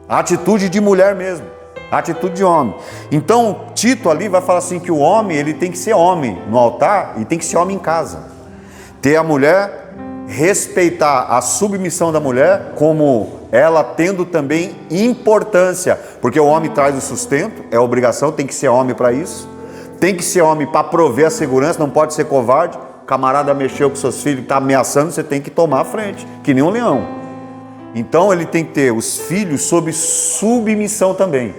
Atitude de mulher mesmo, atitude de homem. Então Tito ali vai falar assim que o homem, ele tem que ser homem no altar e tem que ser homem em casa. Ter a mulher, respeitar a submissão da mulher, como ela tendo também importância, porque o homem traz o sustento, é obrigação, tem que ser homem para isso, tem que ser homem para prover a segurança, não pode ser covarde. O camarada mexeu com seus filhos, está ameaçando, você tem que tomar a frente, que nem um leão. Então ele tem que ter os filhos sob submissão também.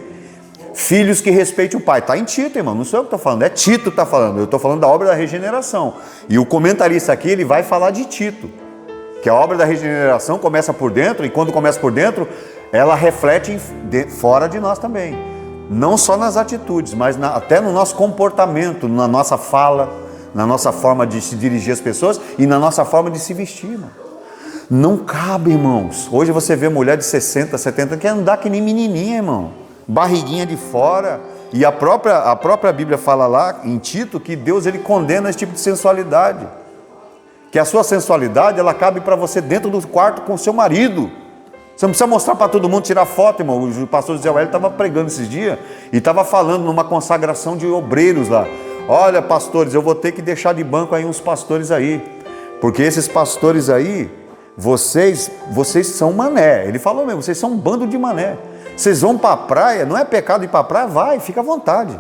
Filhos que respeitem o pai. Está em Tito, irmão, não sou eu que estou falando, é Tito que está falando. Eu estou falando da obra da regeneração. E o comentarista aqui, ele vai falar de Tito, que a obra da regeneração começa por dentro, e quando começa por dentro, ela reflete fora de nós também. Não só nas atitudes, mas até no nosso comportamento, na nossa fala, na nossa forma de se dirigir às pessoas e na nossa forma de se vestir, irmão. Não cabe, irmãos. Hoje você vê mulher de 60, 70 que andar que nem menininha, irmão. Barriguinha de fora. E a própria Bíblia fala lá em Tito que Deus, ele condena esse tipo de sensualidade. Que a sua sensualidade, ela cabe para você dentro do quarto com o seu marido. Você não precisa mostrar para todo mundo, tirar foto, irmão. O pastor José Wélio estava pregando esses dias e estava falando numa consagração de obreiros lá. Olha, pastores, eu vou ter que deixar de banco aí uns pastores aí. Porque esses pastores aí, vocês são mané. Ele falou mesmo, vocês são um bando de mané. Vocês vão para a praia, não é pecado ir para a praia? Vai, fica à vontade.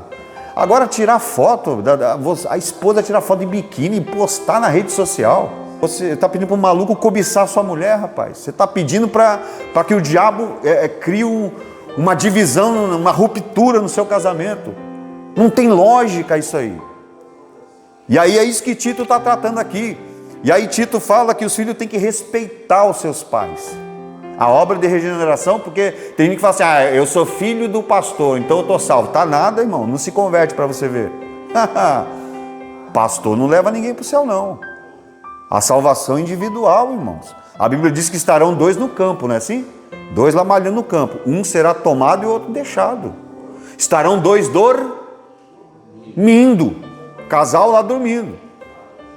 Agora tirar foto, a esposa tirar foto de biquíni e postar na rede social. Você está pedindo para um maluco cobiçar a sua mulher, rapaz. Você está pedindo para que o diabo crie uma divisão, uma ruptura no seu casamento. Não tem lógica isso aí. E aí é isso que Tito está tratando aqui. E aí Tito fala que os filhos têm que respeitar os seus pais. A obra de regeneração, porque tem gente que fala assim, eu sou filho do pastor, então eu estou salvo. Tá nada, irmão, não se converte para você ver. Pastor não leva ninguém para o céu, não. A salvação individual, irmãos. A Bíblia diz que estarão 2 no campo, não é assim? 2 lá malhando no campo. Um será tomado e o outro deixado. Estarão 2 dormindo. Casal lá dormindo.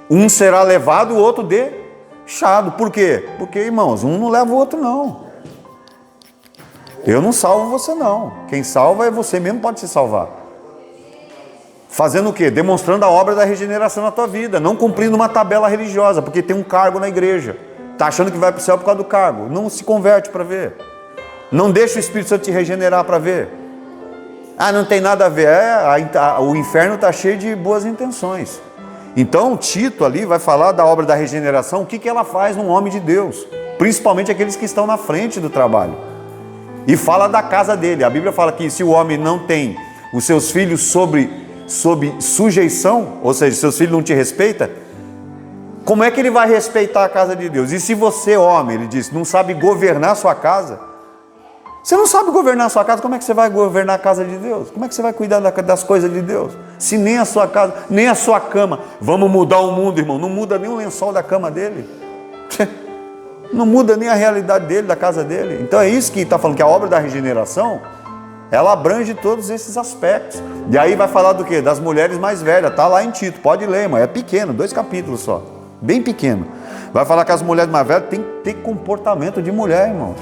Um será levado e o outro deixado. Por quê? Porque, irmãos, um não leva o outro, não. Eu não salvo você, não. Quem salva é você mesmo, pode se salvar. Fazendo o quê? Demonstrando a obra da regeneração na tua vida. Não cumprindo uma tabela religiosa, porque tem um cargo na igreja. Está achando que vai para o céu por causa do cargo. Não se converte para ver. Não deixa o Espírito Santo te regenerar para ver. Não tem nada a ver. O inferno está cheio de boas intenções. Então Tito ali vai falar da obra da regeneração, o que ela faz num homem de Deus. Principalmente aqueles que estão na frente do trabalho. E fala da casa dele. A Bíblia fala que se o homem não tem os seus filhos sob sujeição, ou seja, seus filhos não te respeitam, como é que ele vai respeitar a casa de Deus? E se você, homem, ele diz, não sabe governar a sua casa, você não sabe governar a sua casa, como é que você vai governar a casa de Deus? Como é que você vai cuidar das coisas de Deus? Se nem a sua casa, nem a sua cama. Vamos mudar o mundo, irmão. Não muda nem o lençol da cama dele. Não muda nem a realidade dele, da casa dele. Então é isso que está falando, que a obra da regeneração, ela abrange todos esses aspectos. E aí vai falar do quê? Das mulheres mais velhas. Está lá em Tito, pode ler, irmão. É pequeno, 2 capítulos só. Bem pequeno. Vai falar que as mulheres mais velhas têm que ter comportamento de mulher, irmão.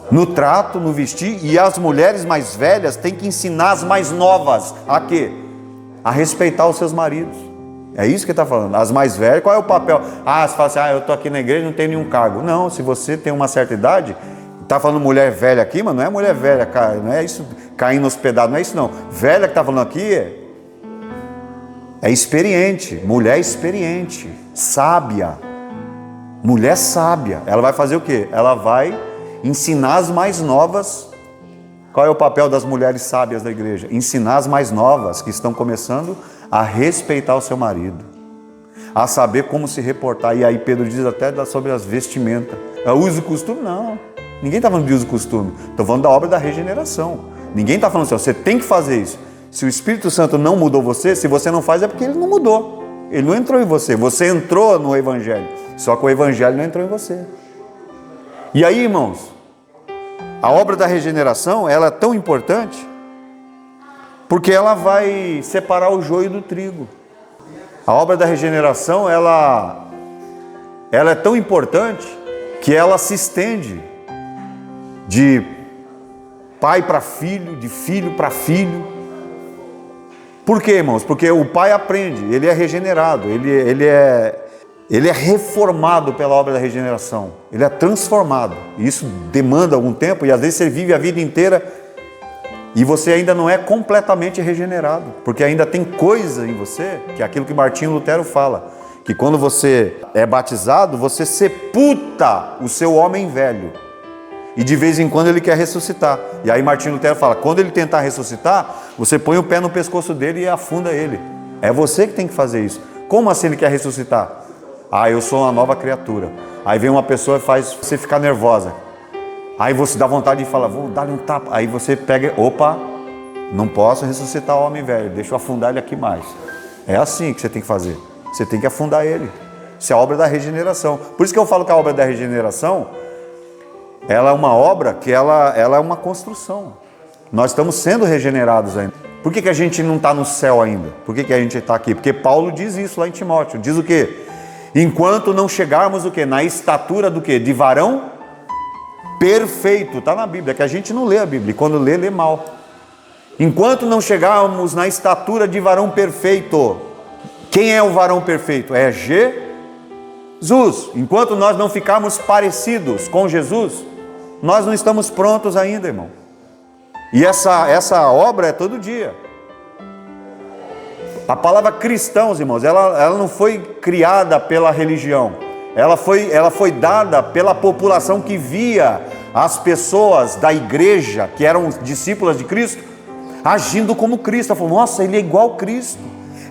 No trato, no vestir. E as mulheres mais velhas têm que ensinar as mais novas a quê? A respeitar os seus maridos. É isso que ele está falando. As mais velhas, qual é o papel? Você fala assim, eu estou aqui na igreja e não tenho nenhum cargo. Não, se você tem uma certa idade, está falando mulher velha aqui, mas não é mulher velha, não é isso, caindo hospedado, não é isso não. Velha que está falando aqui é experiente, mulher experiente, sábia. Mulher sábia. Ela vai fazer o quê? Ela vai ensinar as mais novas. Qual é o papel das mulheres sábias da igreja? Ensinar as mais novas que estão começando a respeitar o seu marido, a saber como se reportar. E aí Pedro diz até sobre as vestimentas. Uso e costume? Não. Ninguém está falando de uso e costume. Estou falando da obra da regeneração. Ninguém está falando assim, você tem que fazer isso. Se o Espírito Santo não mudou você, se você não faz é porque ele não mudou. Ele não entrou em você. Você entrou no Evangelho. Só que o Evangelho não entrou em você. E aí, irmãos, a obra da regeneração, ela é tão importante porque ela vai separar o joio do trigo. A obra da regeneração, ela é tão importante que ela se estende de pai para filho, de filho para filho. Por quê, irmãos? Porque o pai aprende, ele é regenerado, ele é reformado pela obra da regeneração, ele é transformado. E isso demanda algum tempo, e às vezes você vive a vida inteira e você ainda não é completamente regenerado, porque ainda tem coisa em você, que é aquilo que Martinho Lutero fala, que quando você é batizado, você sepulta o seu homem velho, e de vez em quando ele quer ressuscitar. E aí Martinho Lutero fala, quando ele tentar ressuscitar, você põe o pé no pescoço dele e afunda ele. É você que tem que fazer isso. Como assim ele quer ressuscitar? Eu sou uma nova criatura. Aí vem uma pessoa e faz você ficar nervosa. Aí você dá vontade de falar, vou dar-lhe um tapa. Aí você pega, não posso ressuscitar o homem velho, deixa eu afundar ele aqui mais. É assim que você tem que fazer. Você tem que afundar ele. Isso é a obra da regeneração. Por isso que eu falo que a obra da regeneração, ela é uma obra que ela é uma construção. Nós estamos sendo regenerados ainda. Por que a gente não está no céu ainda? Por que a gente está aqui? Porque Paulo diz isso lá em Timóteo. Diz o quê? Enquanto não chegarmos o quê? Na estatura do quê? De varão perfeito. Está na Bíblia, que a gente não lê a Bíblia. E quando lê mal. Enquanto não chegarmos na estatura de varão perfeito. Quem é o varão perfeito? É Jesus. Enquanto nós não ficarmos parecidos com Jesus, nós não estamos prontos ainda, irmão. E essa obra é todo dia. A palavra cristãos, irmãos, ela não foi criada pela religião. Ela foi dada pela população que via as pessoas da igreja, que eram discípulas de Cristo, agindo como Cristo. Ela falou, nossa, ele é igual a Cristo.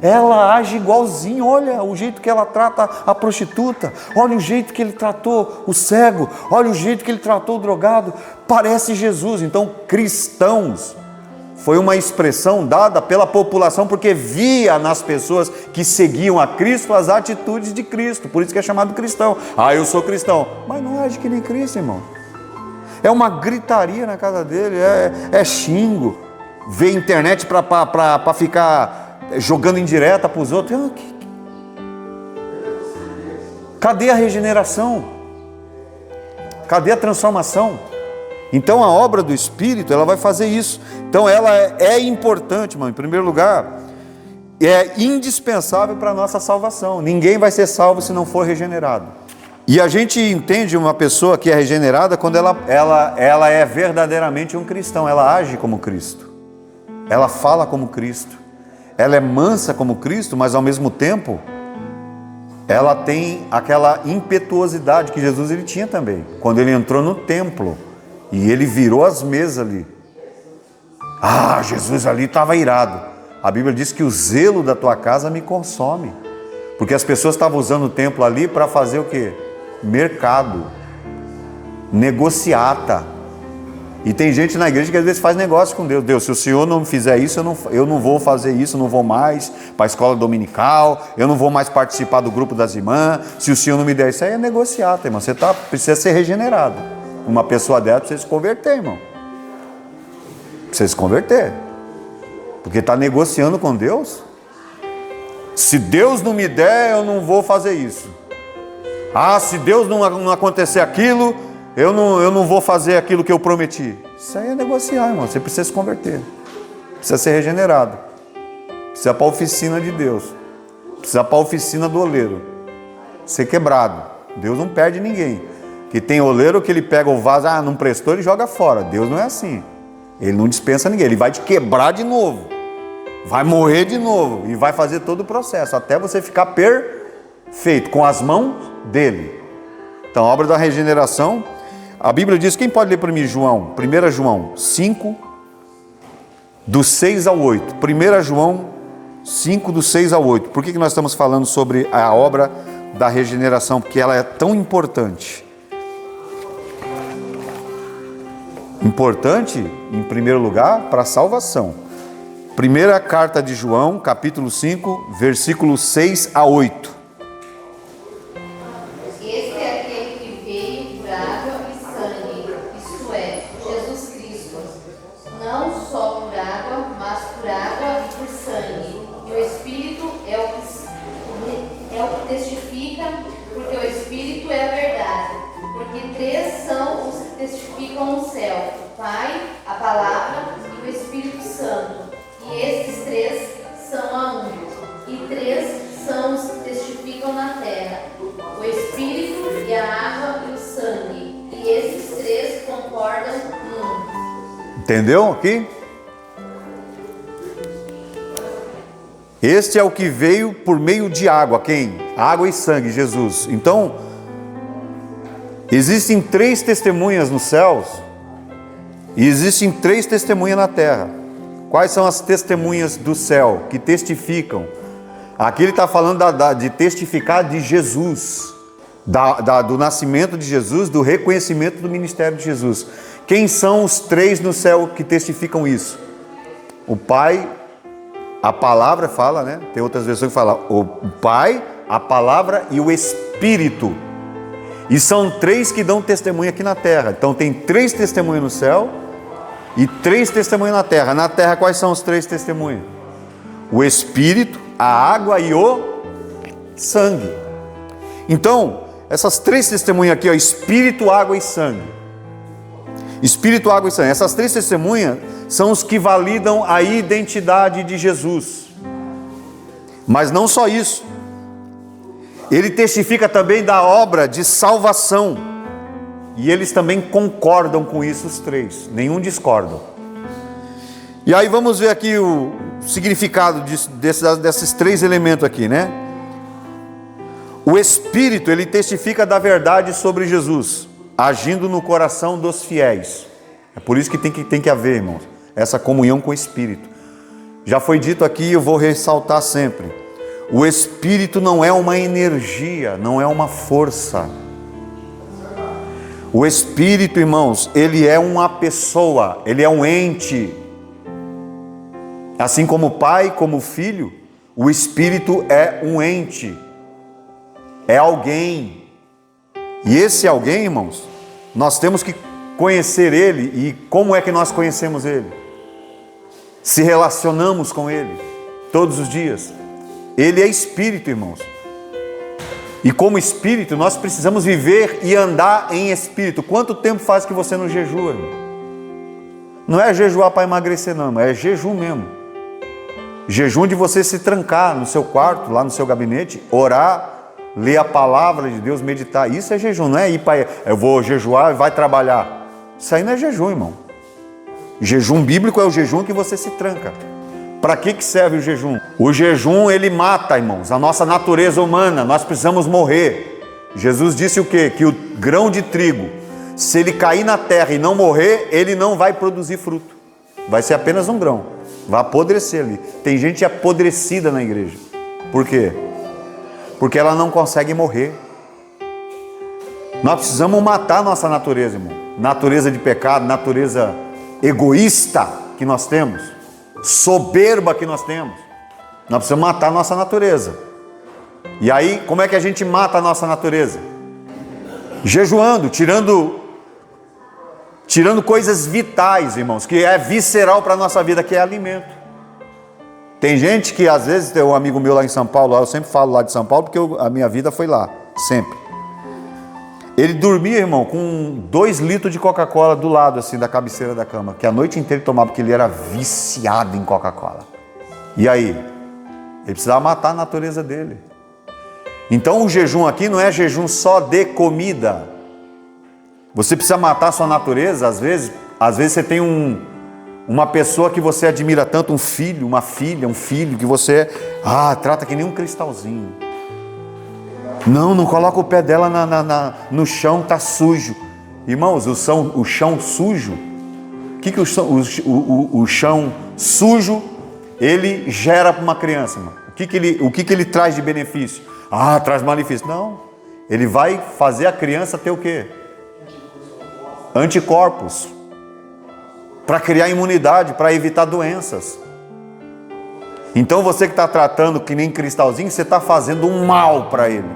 ela age igualzinho. Olha o jeito que ela trata a prostituta, olha o jeito que ele tratou o cego, olha o jeito que ele tratou o drogado, parece Jesus. Então, cristãos foi uma expressão dada pela população, porque via nas pessoas que seguiam a Cristo as atitudes de Cristo, por isso que é chamado cristão. Ah, eu sou cristão, mas não age que nem Cristo, irmão. É uma gritaria na casa dele, é xingo, vê internet para ficar jogando indireta para os outros. Cadê a regeneração? Cadê a transformação? Então a obra do Espírito, ela vai fazer isso. Então ela é importante, irmão. Em primeiro lugar, é indispensável para a nossa salvação. Ninguém vai ser salvo se não for regenerado. E a gente entende uma pessoa que é regenerada quando ela é verdadeiramente um cristão. Ela age como Cristo, ela fala como Cristo, ela é mansa como Cristo, mas ao mesmo tempo ela tem aquela impetuosidade que Jesus ele tinha também. Quando ele entrou no templo e ele virou as mesas ali, Jesus ali estava irado. A Bíblia diz que o zelo da tua casa me consome, porque as pessoas estavam usando o templo ali para fazer o quê? Mercado, negociata. E tem gente na igreja que às vezes faz negócio com Deus. Deus, se o Senhor não fizer isso, eu não vou fazer isso, não vou mais para a escola dominical, eu não vou mais participar do grupo das irmãs, se o Senhor não me der isso aí, é negociata, irmão. Você precisa ser regenerado. Uma pessoa dessa precisa se converter, irmão. Precisa se converter, porque está negociando com Deus. Se Deus não me der, eu não vou fazer isso. Se Deus não acontecer aquilo, eu não vou fazer aquilo que eu prometi. Isso aí é negociar, irmão. Você precisa se converter, precisa ser regenerado, precisa ir para a oficina de Deus, precisa ir para a oficina do oleiro, ser quebrado. Deus não perde ninguém. Que tem oleiro que ele pega o vaso, não prestou, ele joga fora. Deus não é assim. Ele não dispensa ninguém, ele vai te quebrar de novo, vai morrer de novo e vai fazer todo o processo até você ficar perfeito com as mãos dele. Então, a obra da regeneração, a Bíblia diz, quem pode ler para mim João? 1 João 5, do 6 ao 8. 1 João 5, do 6 ao 8. Por que nós estamos falando sobre a obra da regeneração? Porque ela é tão importante. Importante, em primeiro lugar, para a salvação. Primeira carta de João, capítulo 5, versículos 6 a 8. Este é aquele que veio por água e sangue, isto é, Jesus Cristo. Não só por água, mas por água e por sangue. E o Espírito é o que testifica, porque o Espírito é a verdade. Porque três são os que testificam no céu: o Pai, a Palavra e o Espírito Santo. E esses três são a um. E três são os que testificam na terra: o Espírito e a água e o sangue. E esses três concordam num. Entendeu aqui? Este é o que veio por meio de água. Quem? Água e sangue, Jesus. Então, existem três testemunhas nos céus e existem três testemunhas na terra. Quais são as testemunhas do céu que testificam? Aqui ele está falando de testificar de Jesus, do nascimento de Jesus, do reconhecimento do ministério de Jesus. Quem são os três no céu que testificam isso? O Pai, a Palavra fala, né? Tem outras versões que falam o Pai, a Palavra e o Espírito. E são três que dão testemunho aqui na terra. Então tem três testemunhos no céu e três testemunhos na terra. Na terra quais são os três testemunhos? O Espírito, a água e o sangue. Então, essas três testemunhas aqui, Espírito, água e sangue. Espírito, água e sangue. Essas três testemunhas são os que validam a identidade de Jesus. Mas não só isso. Ele testifica também da obra de salvação. E eles também concordam com isso, os três. Nenhum discorda. E aí vamos ver aqui o significado desses três elementos aqui, né? O Espírito, ele testifica da verdade sobre Jesus, agindo no coração dos fiéis. É por isso que tem que haver, irmãos, essa comunhão com o Espírito. Já foi dito aqui e eu vou ressaltar sempre. O Espírito não é uma energia, não é uma força. O Espírito, irmãos, ele é uma pessoa, ele é um ente. Assim como o Pai, como o Filho, o Espírito é um ente. É alguém. E esse alguém, irmãos, nós temos que conhecer ele. E como é que nós conhecemos ele? Se relacionamos com ele todos os dias. Ele é Espírito, irmãos. E como Espírito, nós precisamos viver e andar em Espírito. Quanto tempo faz que você não jejua, irmão? Não é jejuar para emagrecer, não, é jejum mesmo. Jejum de você se trancar no seu quarto, lá no seu gabinete, orar, ler a palavra de Deus, meditar. Isso é jejum, não é ir para... Eu vou jejuar e vai trabalhar. Isso aí não é jejum, irmão. Jejum bíblico é o jejum que você se tranca. Para que serve o jejum? O jejum, ele mata, irmãos, a nossa natureza humana. Nós precisamos morrer. Jesus disse o quê? Que o grão de trigo, se ele cair na terra e não morrer, ele não vai produzir fruto. Vai ser apenas um grão. Vai apodrecer ali. Tem gente apodrecida na igreja. Por quê? Porque ela não consegue morrer. Nós precisamos matar a nossa natureza, irmão. Natureza de pecado, natureza egoísta que nós temos, soberba que nós temos. Nós precisamos matar a nossa natureza. E aí, como é que a gente mata a nossa natureza? Jejuando, tirando coisas vitais, irmãos, que é visceral para a nossa vida, que é alimento. Tem gente que às vezes, tem um amigo meu lá em São Paulo, eu sempre falo lá de São Paulo, porque a minha vida foi lá, sempre. Ele dormia, irmão, com 2 litros de Coca-Cola do lado, assim, da cabeceira da cama, que a noite inteira ele tomava, porque ele era viciado em Coca-Cola. E aí? Ele precisava matar a natureza dele. Então o jejum aqui não é jejum só de comida. Você precisa matar a sua natureza, às vezes você tem uma pessoa que você admira tanto, um filho, uma filha, um filho, que você trata que nem um cristalzinho. Não coloca o pé dela no chão, tá sujo. Irmãos, o chão sujo, o chão sujo, ele gera para uma criança, irmão? O que ele traz de benefício? Traz malefício. Não, ele vai fazer a criança ter o quê? Anticorpos. Para criar imunidade, para evitar doenças. Então você que está tratando que nem cristalzinho, você está fazendo um mal para ele.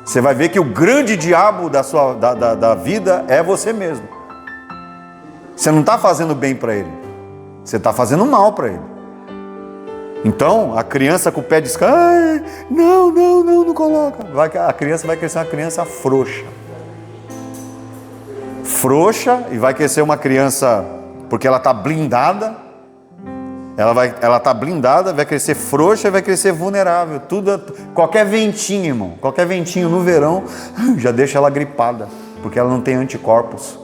Você vai ver que o grande diabo da vida é você mesmo. Você não está fazendo bem para ele. Você está fazendo mal para ele. Então, a criança com o pé descalço, não coloca. A criança vai crescer uma criança frouxa. Frouxa, e vai crescer uma criança, porque ela está blindada. Ela está blindada, vai crescer frouxa e vai crescer vulnerável. Qualquer ventinho, irmão, qualquer ventinho no verão, já deixa ela gripada, porque ela não tem anticorpos.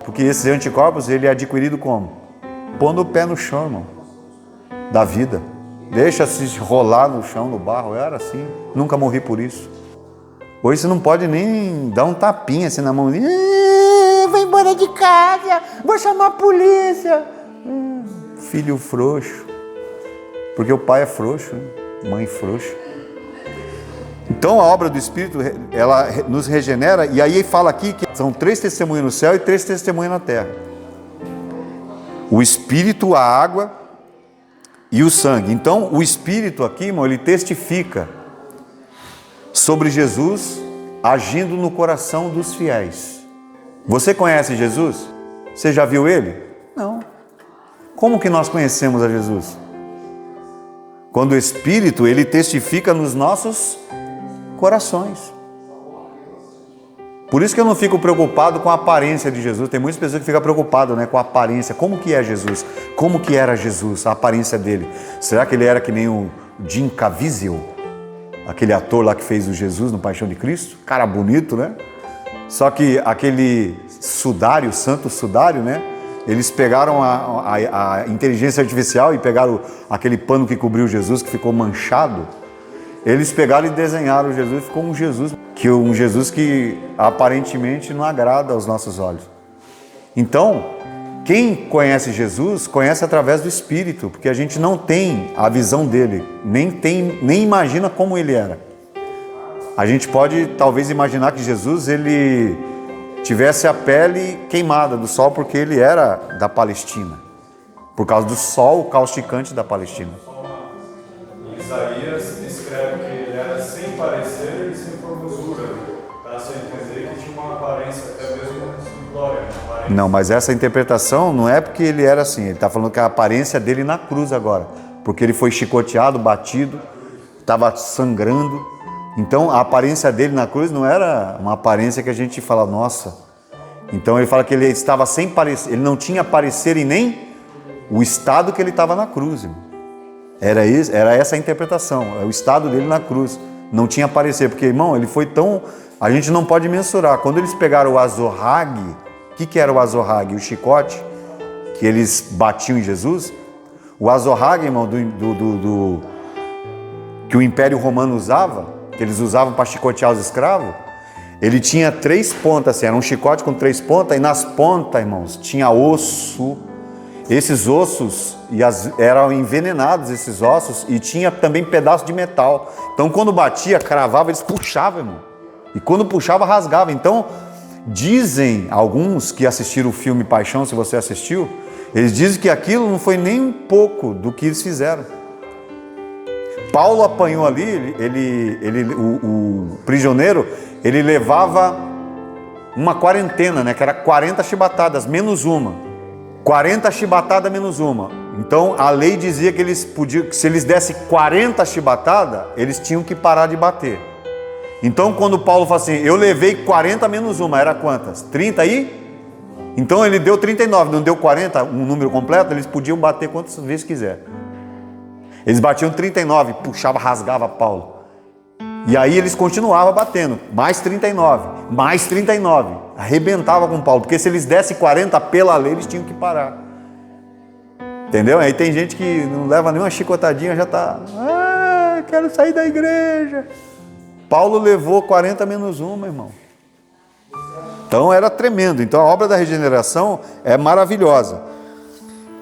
Porque esses anticorpos, ele é adquirido como? Pondo o pé no chão, irmão, da vida. Deixa-se rolar no chão, no barro. Eu era assim, nunca morri por isso. Hoje você não pode nem dar um tapinha assim na mãozinha. Vou embora de casa, vou chamar a polícia. Filho frouxo, porque o pai é frouxo, mãe frouxa. Então a obra do Espírito, ela nos regenera, e aí fala aqui que são 3 testemunhas no céu e 3 testemunhas na terra. O Espírito, a água e o sangue. Então o Espírito aqui, irmão, ele testifica sobre Jesus agindo no coração dos fiéis. Você conhece Jesus? Você já viu ele? Não. Como que nós conhecemos a Jesus? Quando o Espírito, ele testifica nos nossos corações. Por isso que eu não fico preocupado com a aparência de Jesus. Tem muitas pessoas que ficam preocupadas, com a aparência. Como que é Jesus? Como que era Jesus, a aparência dele? Será que ele era que nem o Jim Caviezel? Aquele ator lá que fez o Jesus no Paixão de Cristo? Cara bonito, né? Só que aquele sudário, santo sudário, eles pegaram a inteligência artificial e pegaram aquele pano que cobriu Jesus, que ficou manchado. Eles pegaram e desenharam Jesus, ficou um Jesus que aparentemente não agrada aos nossos olhos. Então, quem conhece Jesus, conhece através do Espírito, porque a gente não tem a visão dele, nem imagina como ele era. A gente pode talvez imaginar que Jesus, ele tivesse a pele queimada do sol, porque ele era da Palestina, por causa do sol causticante da Palestina. Isaías descreve que ele era sem parecer e sem formosura, para se entender que tinha uma aparência até mesmo de glória. Não, mas essa interpretação não é porque ele era assim, ele está falando que a aparência dele na cruz agora, porque ele foi chicoteado, batido, estava sangrando. Então a aparência dele na cruz não era uma aparência que a gente fala, nossa. Então ele fala que ele estava sem parecer, ele não tinha parecer e nem o estado que ele estava na cruz, irmão. Era essa a interpretação, é o estado dele na cruz, não tinha parecer, porque, irmão, ele foi tão... A gente não pode mensurar. Quando eles pegaram o azorrague, o que era o azorrague? O chicote que eles batiam em Jesus. O azorrague, irmão, que o Império Romano usava, que eles usavam para chicotear os escravos, ele tinha 3 pontas, assim, era um chicote com 3 pontas, e nas pontas, irmãos, tinha osso. Esses ossos eram envenenados, esses ossos, e tinha também pedaço de metal. Então, quando batia, cravava, eles puxavam, irmão. E quando puxava, rasgava. Então, dizem alguns que assistiram o filme Paixão, se você assistiu, eles dizem que aquilo não foi nem um pouco do que eles fizeram. Paulo apanhou ali, o prisioneiro, ele levava uma quarentena, né, que era 40 chibatadas, menos uma. 40 chibatadas menos uma. Então a lei dizia que eles podiam, que se eles dessem 40 chibatadas, eles tinham que parar de bater. Então quando Paulo fala assim, eu levei 40 menos uma, era quantas? 30 aí? Então ele deu 39, não deu 40, um número completo, eles podiam bater quantas vezes quiser. Eles batiam 39, puxava, rasgava Paulo. E aí eles continuavam batendo, mais 39, mais 39, arrebentava com Paulo, porque se eles dessem 40 pela lei, eles tinham que parar. Entendeu? Aí tem gente que não leva nenhuma chicotadinha, já está, quero sair da igreja. Paulo levou 40 menos uma, irmão. Então era tremendo. Então a obra da regeneração é maravilhosa.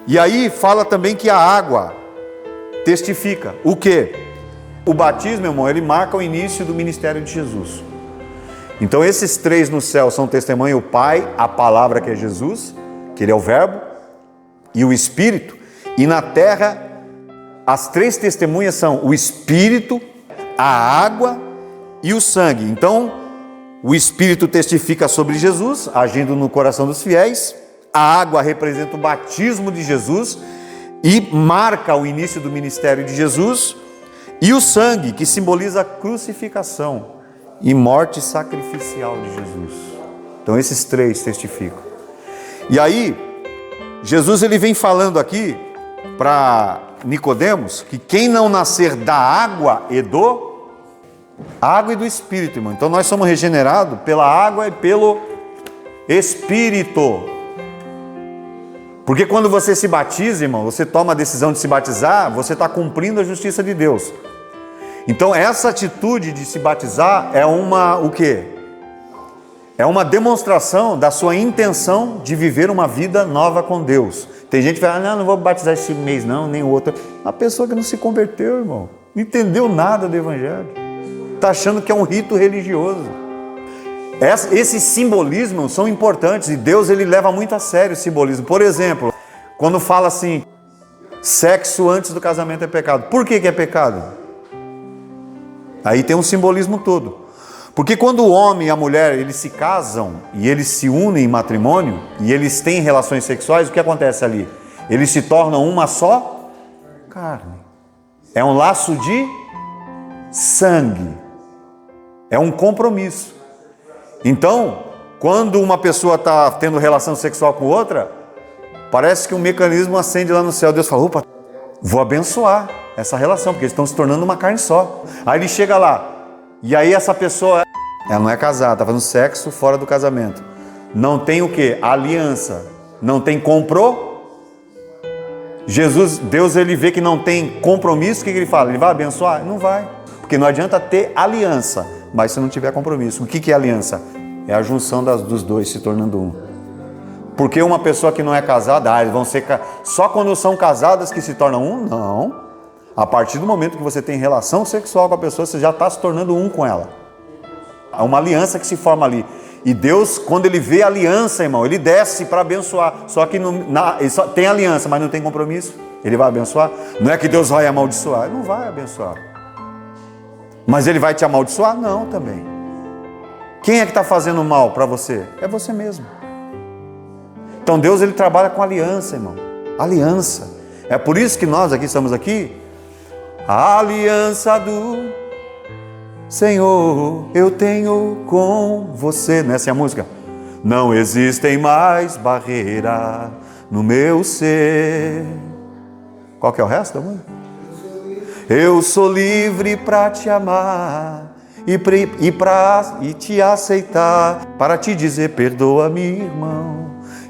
E aí fala também que a água testifica. O quê? O batismo, irmão, ele marca o início do ministério de Jesus. Então esses 3 no céu são testemunho: o Pai, a palavra que é Jesus, que ele é o verbo, e o Espírito. E na terra, as 3 testemunhas são o Espírito, a água e o sangue. Então, o Espírito testifica sobre Jesus, agindo no coração dos fiéis. A água representa o batismo de Jesus e marca o início do ministério de Jesus. E o sangue, que simboliza a crucificação e morte sacrificial de Jesus. Então esses 3 testificam. E aí, Jesus ele vem falando aqui para Nicodemos que quem não nascer da água e do Espírito, irmão. Então nós somos regenerados pela água e pelo Espírito. Porque quando você se batiza, irmão, você toma a decisão de se batizar, você está cumprindo a justiça de Deus. Então essa atitude de se batizar é o quê? É uma demonstração da sua intenção de viver uma vida nova com Deus. Tem gente que fala, não vou batizar esse mês não, nem o outro. A pessoa que não se converteu, irmão, não entendeu nada do Evangelho. Está achando que é um rito religioso. Esses simbolismos são importantes e Deus ele leva muito a sério o simbolismo. Por exemplo, quando fala assim, sexo antes do casamento é pecado. Por que é pecado? Aí tem um simbolismo todo. Porque quando o homem e a mulher eles se casam e eles se unem em matrimônio e eles têm relações sexuais, o que acontece ali? Eles se tornam uma só carne. É um laço de sangue. É um compromisso. Então, quando uma pessoa está tendo relação sexual com outra, parece que um mecanismo acende lá no céu. Deus fala, opa, vou abençoar essa relação, porque eles estão se tornando uma carne só. Aí ele chega lá, e aí essa pessoa, ela não é casada, está fazendo sexo fora do casamento. Não tem o quê? Aliança. Não tem Deus ele vê que não tem compromisso, o que ele fala? Ele vai abençoar? Não vai. Porque não adianta ter aliança, mas se não tiver compromisso. O que é aliança? É a junção dos dois se tornando um. Porque uma pessoa que não é casada, eles vão ser só quando são casadas que se tornam um? Não. A partir do momento que você tem relação sexual com a pessoa, você já está se tornando um com ela. É uma aliança que se forma ali. E Deus, quando Ele vê a aliança, irmão, Ele desce para abençoar. Só que Ele só tem aliança, mas não tem compromisso. Ele vai abençoar? Não é que Deus vai amaldiçoar. Ele não vai abençoar. Mas Ele vai te amaldiçoar? Não, também. Quem é que está fazendo mal para você? É você mesmo. Então Deus, Ele trabalha com aliança, irmão. Aliança. É por isso que nós aqui estamos aqui. A aliança do Senhor eu tenho com você. Não é assim a música? Não existem mais barreiras no meu ser. Qual que é o resto da música? Eu sou livre para te amar e te aceitar, para te dizer perdoa-me, irmão.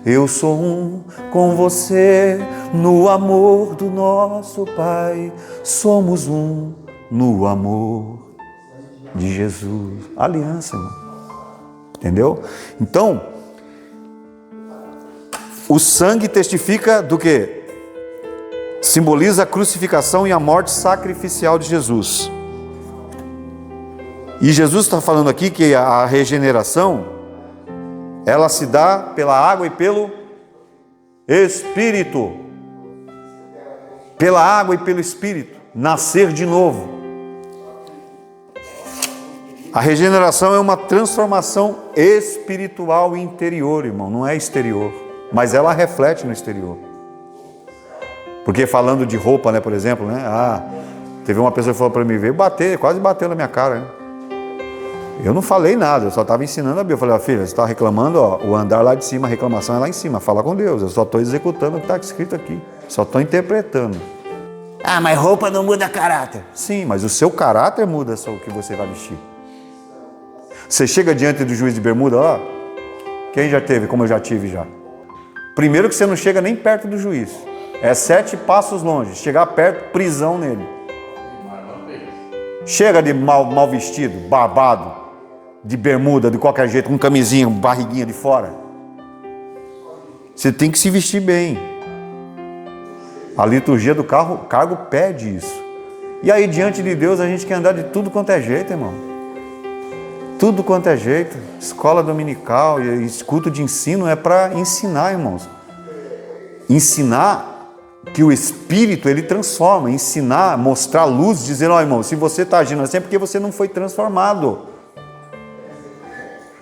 Eu sou um com você no amor do nosso Pai. Somos um no amor de Jesus. Aliança, irmão. Entendeu? Então, o sangue testifica do quê? Simboliza a crucificação e a morte sacrificial de Jesus. E Jesus está falando aqui que a regeneração, ela se dá pela água e pelo Espírito. Pela água e pelo Espírito. Nascer de novo. A regeneração é uma transformação espiritual interior, irmão. Não é exterior. Mas ela reflete no exterior. Porque falando de roupa, né, por exemplo, né? Teve uma pessoa que falou para mim, veio bater, quase bateu na minha cara, né? Eu não falei nada, eu só estava ensinando a Bíblia. Eu falei, filha, você está reclamando, o andar lá de cima, a reclamação é lá em cima, fala com Deus. Eu só estou executando o que está escrito aqui, só estou interpretando. Mas roupa não muda caráter. Sim, mas o seu caráter muda só o que você vai vestir. Você chega diante do juiz de bermuda, ó, quem já teve, como eu já tive já. Primeiro que você não chega nem perto do juiz, é 7 passos longe, chegar perto, prisão nele. Chega de mal vestido, barbado, de bermuda, de qualquer jeito, com camisinha, barriguinha de fora. Você tem que se vestir bem. A liturgia do cargo pede isso. E aí, diante de Deus, a gente quer andar de tudo quanto é jeito, irmão. Tudo quanto é jeito. Escola dominical e culto de ensino é para ensinar, irmãos. Ensinar que o Espírito, ele transforma. Ensinar, mostrar luz, dizendo, ó, irmão, se você está agindo assim é porque você não foi transformado.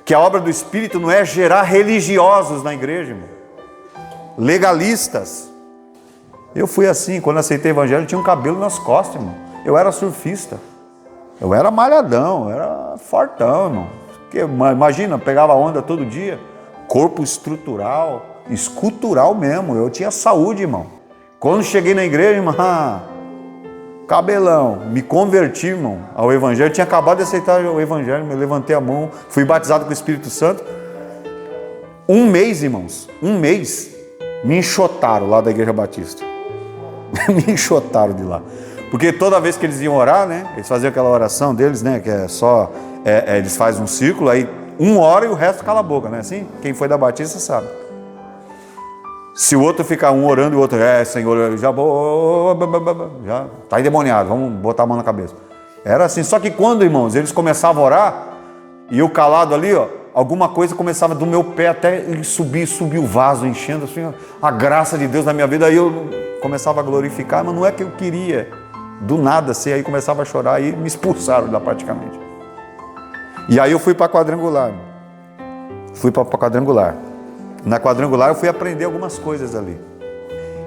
Que a obra do Espírito não é gerar religiosos na igreja, irmão. Legalistas. Eu fui assim, quando aceitei o evangelho, eu tinha um cabelo nas costas, irmão. Eu era surfista. Eu era malhadão, eu era fortão, irmão. Porque, imagina, pegava onda todo dia. Corpo estrutural, escultural mesmo. Eu tinha saúde, irmão. Quando cheguei na igreja, irmão, cabelão, me converti, irmão, ao evangelho. Eu tinha acabado de aceitar o evangelho, me levantei a mão, fui batizado com o Espírito Santo. Um mês, irmãos, me enxotaram lá da Igreja Batista. Me enxotaram de lá. Porque toda vez que eles iam orar, né, eles faziam aquela oração deles, né, que é só, eles fazem um círculo, aí 1 hora e o resto cala a boca, né, assim? Quem foi da Batista sabe. Se o outro ficar um orando e o outro, Senhor, já está endemoniado, vamos botar a mão na cabeça. Era assim, só que quando, irmãos, eles começavam a orar, e eu calado ali, ó, alguma coisa começava do meu pé até subir o vaso, enchendo assim, a graça de Deus na minha vida, aí eu começava a glorificar, mas não é que eu queria, do nada, assim, aí começava a chorar, e me expulsaram lá praticamente. E aí eu fui para quadrangular, Na quadrangular eu fui aprender algumas coisas ali.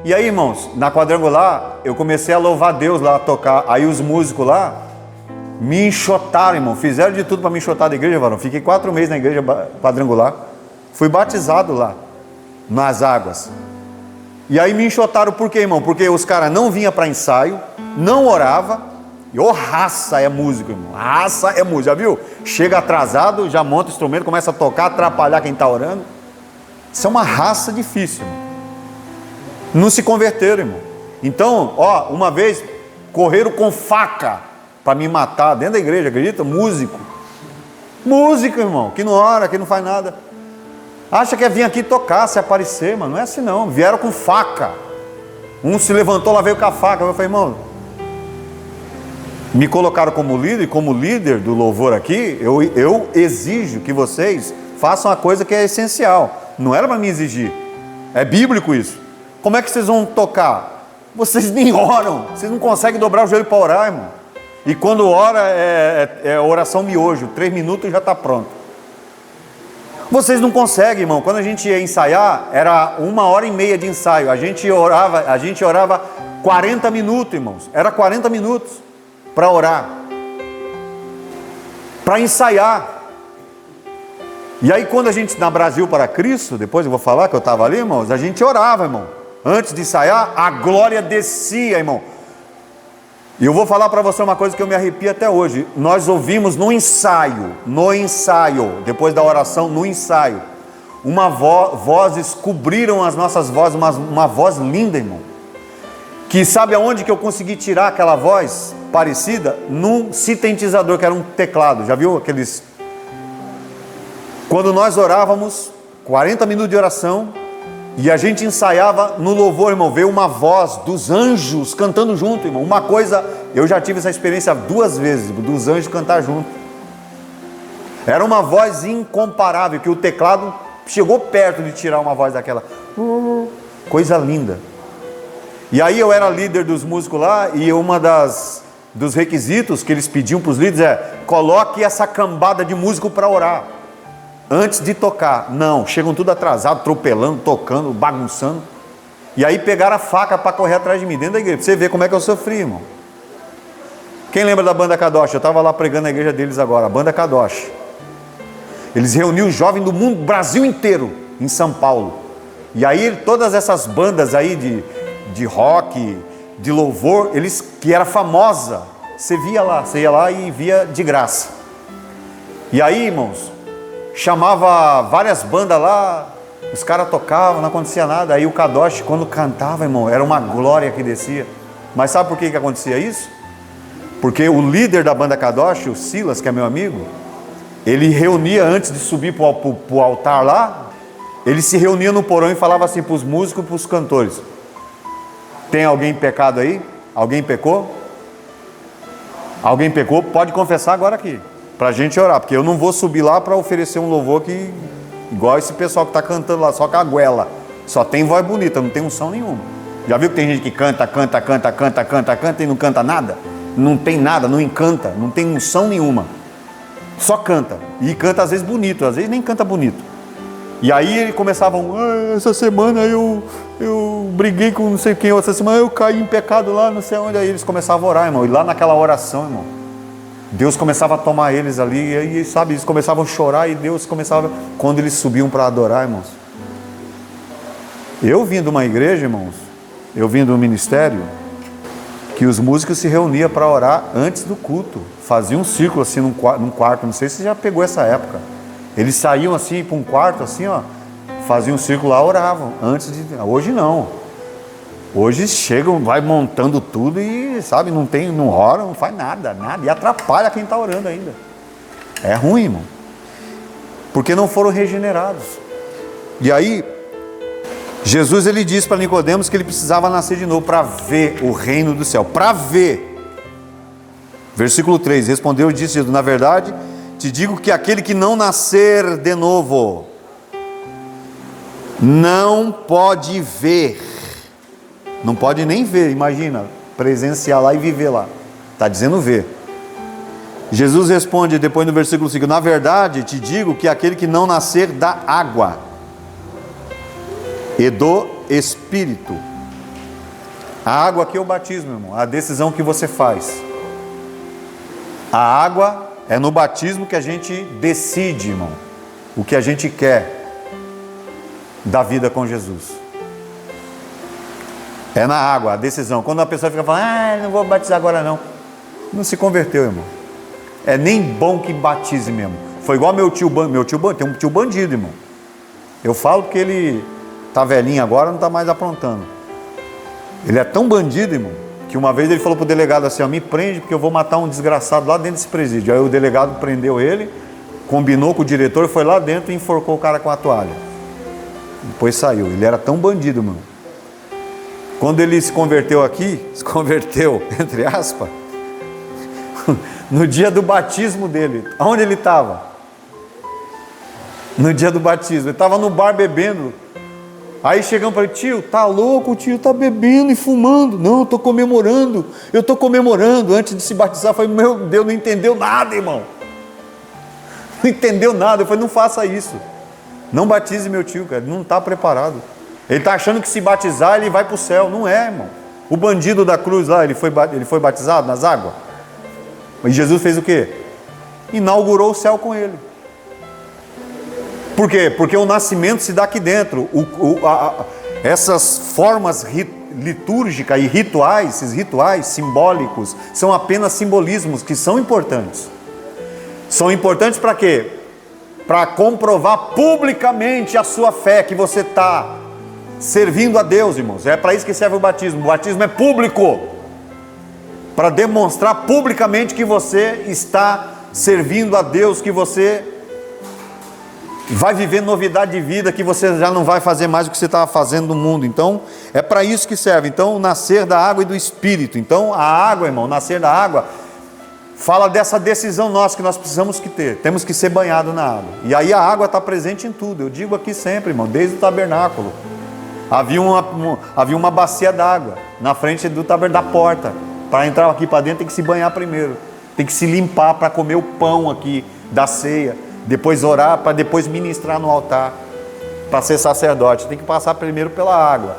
E aí, irmãos, na quadrangular eu comecei a louvar Deus lá, a tocar. Aí os músicos lá me enxotaram, irmão. Fizeram de tudo para me enxotar da igreja, varão. Fiquei 4 meses na igreja quadrangular. Fui batizado lá, nas águas. E aí me enxotaram por quê, irmão? Porque os caras não vinham para ensaio, não orava. E raça é músico, irmão. Raça é músico, já viu? Chega atrasado, já monta o instrumento, começa a tocar, atrapalhar quem está orando. Isso é uma raça difícil, irmão. Não se converteram, irmão. Então, ó, uma vez correram com faca para me matar dentro da igreja, acredita? Músico, irmão, que não ora, que não faz nada. Acha que é vir aqui tocar, se aparecer, mano. Não é assim não. Vieram com faca. Um se levantou, lá veio com a faca. Eu falei, irmão, me colocaram como líder, e como líder do louvor aqui, eu exijo que vocês façam a coisa que é essencial. Não era para me exigir. É bíblico isso. Como é que vocês vão tocar? Vocês nem oram. Vocês não conseguem dobrar o joelho para orar, irmão. E quando ora, é oração miojo. 3 minutos já está pronto. Vocês não conseguem, irmão. Quando a gente ia ensaiar, era 1h30 de ensaio. A gente orava 40 minutos, irmãos. Era 40 minutos para orar, para ensaiar. E aí quando a gente, na Brasil para Cristo, depois eu vou falar que eu estava ali, irmãos, a gente orava, irmão. Antes de ensaiar, a glória descia, irmão. E eu vou falar para você uma coisa que eu me arrepio até hoje. Nós ouvimos no ensaio, depois da oração, no ensaio, vozes cobriram as nossas vozes, uma voz linda, irmão. Que sabe aonde que eu consegui tirar aquela voz parecida? Num sintetizador, que era um teclado. Já viu aqueles... Quando nós orávamos, 40 minutos de oração, e a gente ensaiava no louvor, irmão, veio uma voz dos anjos cantando junto, irmão. Uma coisa, eu já tive essa experiência 2 vezes, dos anjos cantar junto. Era uma voz incomparável, que o teclado chegou perto de tirar uma voz daquela. Coisa linda. E aí eu era líder dos músicos lá, e dos requisitos que eles pediam para os líderes coloque essa cambada de músico para orar, antes de tocar. Não, chegam tudo atrasado, atropelando, tocando, bagunçando. E aí pegaram a faca para correr atrás de mim, dentro da igreja, para você ver como é que eu sofri, irmão. Quem lembra da banda Kadosh? Eu estava lá pregando na igreja deles agora, a banda Kadosh. Eles reuniam os jovens do mundo, Brasil inteiro, em São Paulo. E aí todas essas bandas aí de rock, de louvor, que era famosa, você ia lá e via de graça. E aí, irmãos, chamava várias bandas lá, os caras tocavam, não acontecia nada. Aí o Kadosh, quando cantava, irmão, era uma glória que descia. Mas sabe por que acontecia isso? Porque o líder da banda Kadosh, o Silas, que é meu amigo, ele reunia, antes de subir para o altar lá, ele se reunia no porão e falava assim para os músicos e para os cantores: tem alguém pecado aí? Alguém pecou? Alguém pecou? Pode confessar agora aqui, para a gente orar, porque eu não vou subir lá para oferecer um louvor que, igual esse pessoal que está cantando lá, só com a goela, só tem voz bonita, não tem unção nenhuma. Já viu que tem gente que canta e não canta nada? Não tem nada, não encanta, não tem unção nenhuma, só canta, e canta às vezes bonito, às vezes nem canta bonito. E aí eles começavam: essa semana eu briguei com não sei quem, essa semana eu caí em pecado lá, não sei onde. Aí eles começavam a orar, irmão, e lá naquela oração, irmão, Deus começava a tomar eles ali, e aí, sabe, eles começavam a chorar, e Deus começava, quando eles subiam para adorar, irmãos. Eu vim de uma igreja, irmãos, eu vim de um ministério, que os músicos se reuniam para orar antes do culto, faziam um círculo assim num quarto, não sei se você já pegou essa época. Eles saíam assim para um quarto, assim, ó, faziam um círculo lá, oravam, antes de... Hoje não. Hoje chegam, vai montando tudo e, sabe, não ora, não faz nada, e atrapalha quem está orando ainda. É ruim, irmão, porque não foram regenerados. E aí, Jesus, ele disse para Nicodemos que ele precisava nascer de novo para ver o reino do céu, para ver. Versículo 3, respondeu e disse Jesus: na verdade, te digo que aquele que não nascer de novo, não pode ver, não pode nem ver, imagina, presenciar lá e viver lá, está dizendo ver. Jesus responde depois no versículo 5, na verdade te digo que aquele que não nascer da água e do Espírito, a água aqui é o batismo, irmão, a decisão que você faz. A água é no batismo que a gente decide, irmão, o que a gente quer da vida com Jesus. É na água, a decisão. Quando a pessoa fica falando: não vou batizar agora não, não se converteu, irmão. É nem bom que batize mesmo. Foi igual meu tio tem um tio bandido, irmão. Eu falo que ele está velhinho agora, não está mais aprontando. Ele é tão bandido, irmão, que uma vez ele falou para o delegado assim: me prende porque eu vou matar um desgraçado lá dentro desse presídio. Aí o delegado prendeu ele, combinou com o diretor, foi lá dentro e enforcou o cara com a toalha. Depois saiu. Ele era tão bandido, mano. Quando ele se converteu aqui, se converteu, entre aspas, no dia do batismo dele, aonde ele estava? No dia do batismo, ele estava no bar bebendo. Aí chegamos para ele: tio, tá louco, o tio tá bebendo e fumando. Não, eu estou comemorando. Antes de se batizar, eu falei: meu Deus, não entendeu nada, irmão. Não entendeu nada. Eu falei: não faça isso. Não batize meu tio, cara, ele não está preparado. Ele está achando que se batizar ele vai para o céu. Não é, irmão. O bandido da cruz lá, ele foi batizado nas águas. E Jesus fez o quê? Inaugurou o céu com ele. Por quê? Porque o nascimento se dá aqui dentro. Essas formas litúrgicas e rituais, esses rituais simbólicos, são apenas simbolismos que são importantes. São importantes para quê? Para comprovar publicamente a sua fé, que você está servindo a Deus, irmãos. É para isso que serve o batismo. O batismo é público, para demonstrar publicamente que você está servindo a Deus, que você vai viver novidade de vida, que você já não vai fazer mais o que você estava fazendo no mundo. Então, é para isso que serve. Então, o nascer da água e do Espírito. Então, a água, irmão, nascer da água, fala dessa decisão nossa que nós precisamos que ter. Temos que ser banhados na água. E aí a água está presente em tudo. Eu digo aqui sempre, irmão, desde o tabernáculo. Havia uma bacia d'água na frente do tabernáculo, da porta. Para entrar aqui para dentro tem que se banhar primeiro. Tem que se limpar para comer o pão aqui da ceia. Depois orar, para depois ministrar no altar. Para ser sacerdote, tem que passar primeiro pela água.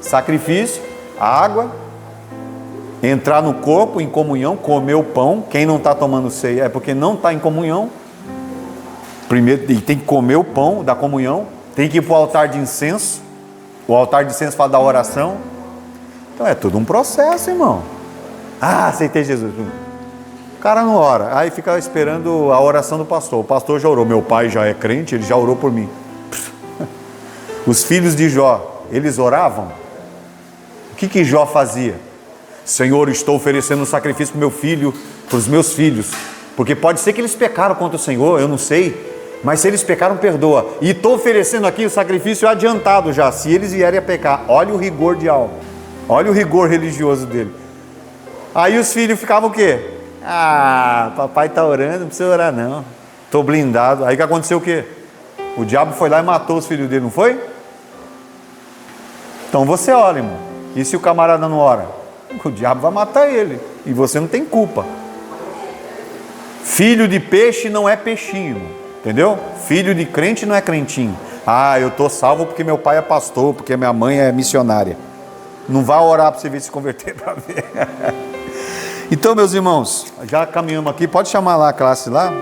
Sacrifício, água, entrar no corpo em comunhão, comer o pão. Quem não está tomando ceia é porque não está em comunhão. Primeiro tem que comer o pão da comunhão. Tem que ir para o altar de incenso. O altar de incenso fala da oração. Então é tudo um processo, irmão. Ah, aceitei Jesus. O cara não ora, aí fica esperando a oração do pastor. O pastor já orou, meu pai já é crente, ele já orou por mim. Os filhos de Jó, eles oravam? O que Jó fazia? Senhor, estou oferecendo um sacrifício para meu filho, para os meus filhos, porque pode ser que eles pecaram contra o Senhor, eu não sei, mas se eles pecaram, perdoa. E estou oferecendo aqui o sacrifício adiantado já, se eles vierem a pecar. Olha o rigor de alma, olha o rigor religioso dele. Aí os filhos ficavam o quê? Ah, papai está orando, não precisa orar não, estou blindado. Aí que aconteceu o quê? O diabo foi lá e matou os filhos dele, não foi? Então você ora, irmão. E se o camarada não ora? O diabo vai matar ele, e você não tem culpa. Filho de peixe não é peixinho, irmão. Entendeu? Filho de crente não é crentinho. Ah, eu estou salvo porque meu pai é pastor, porque minha mãe é missionária. Não vá orar para você ver se converter para ver. Então, meus irmãos, já caminhamos aqui. Pode chamar lá a classe lá.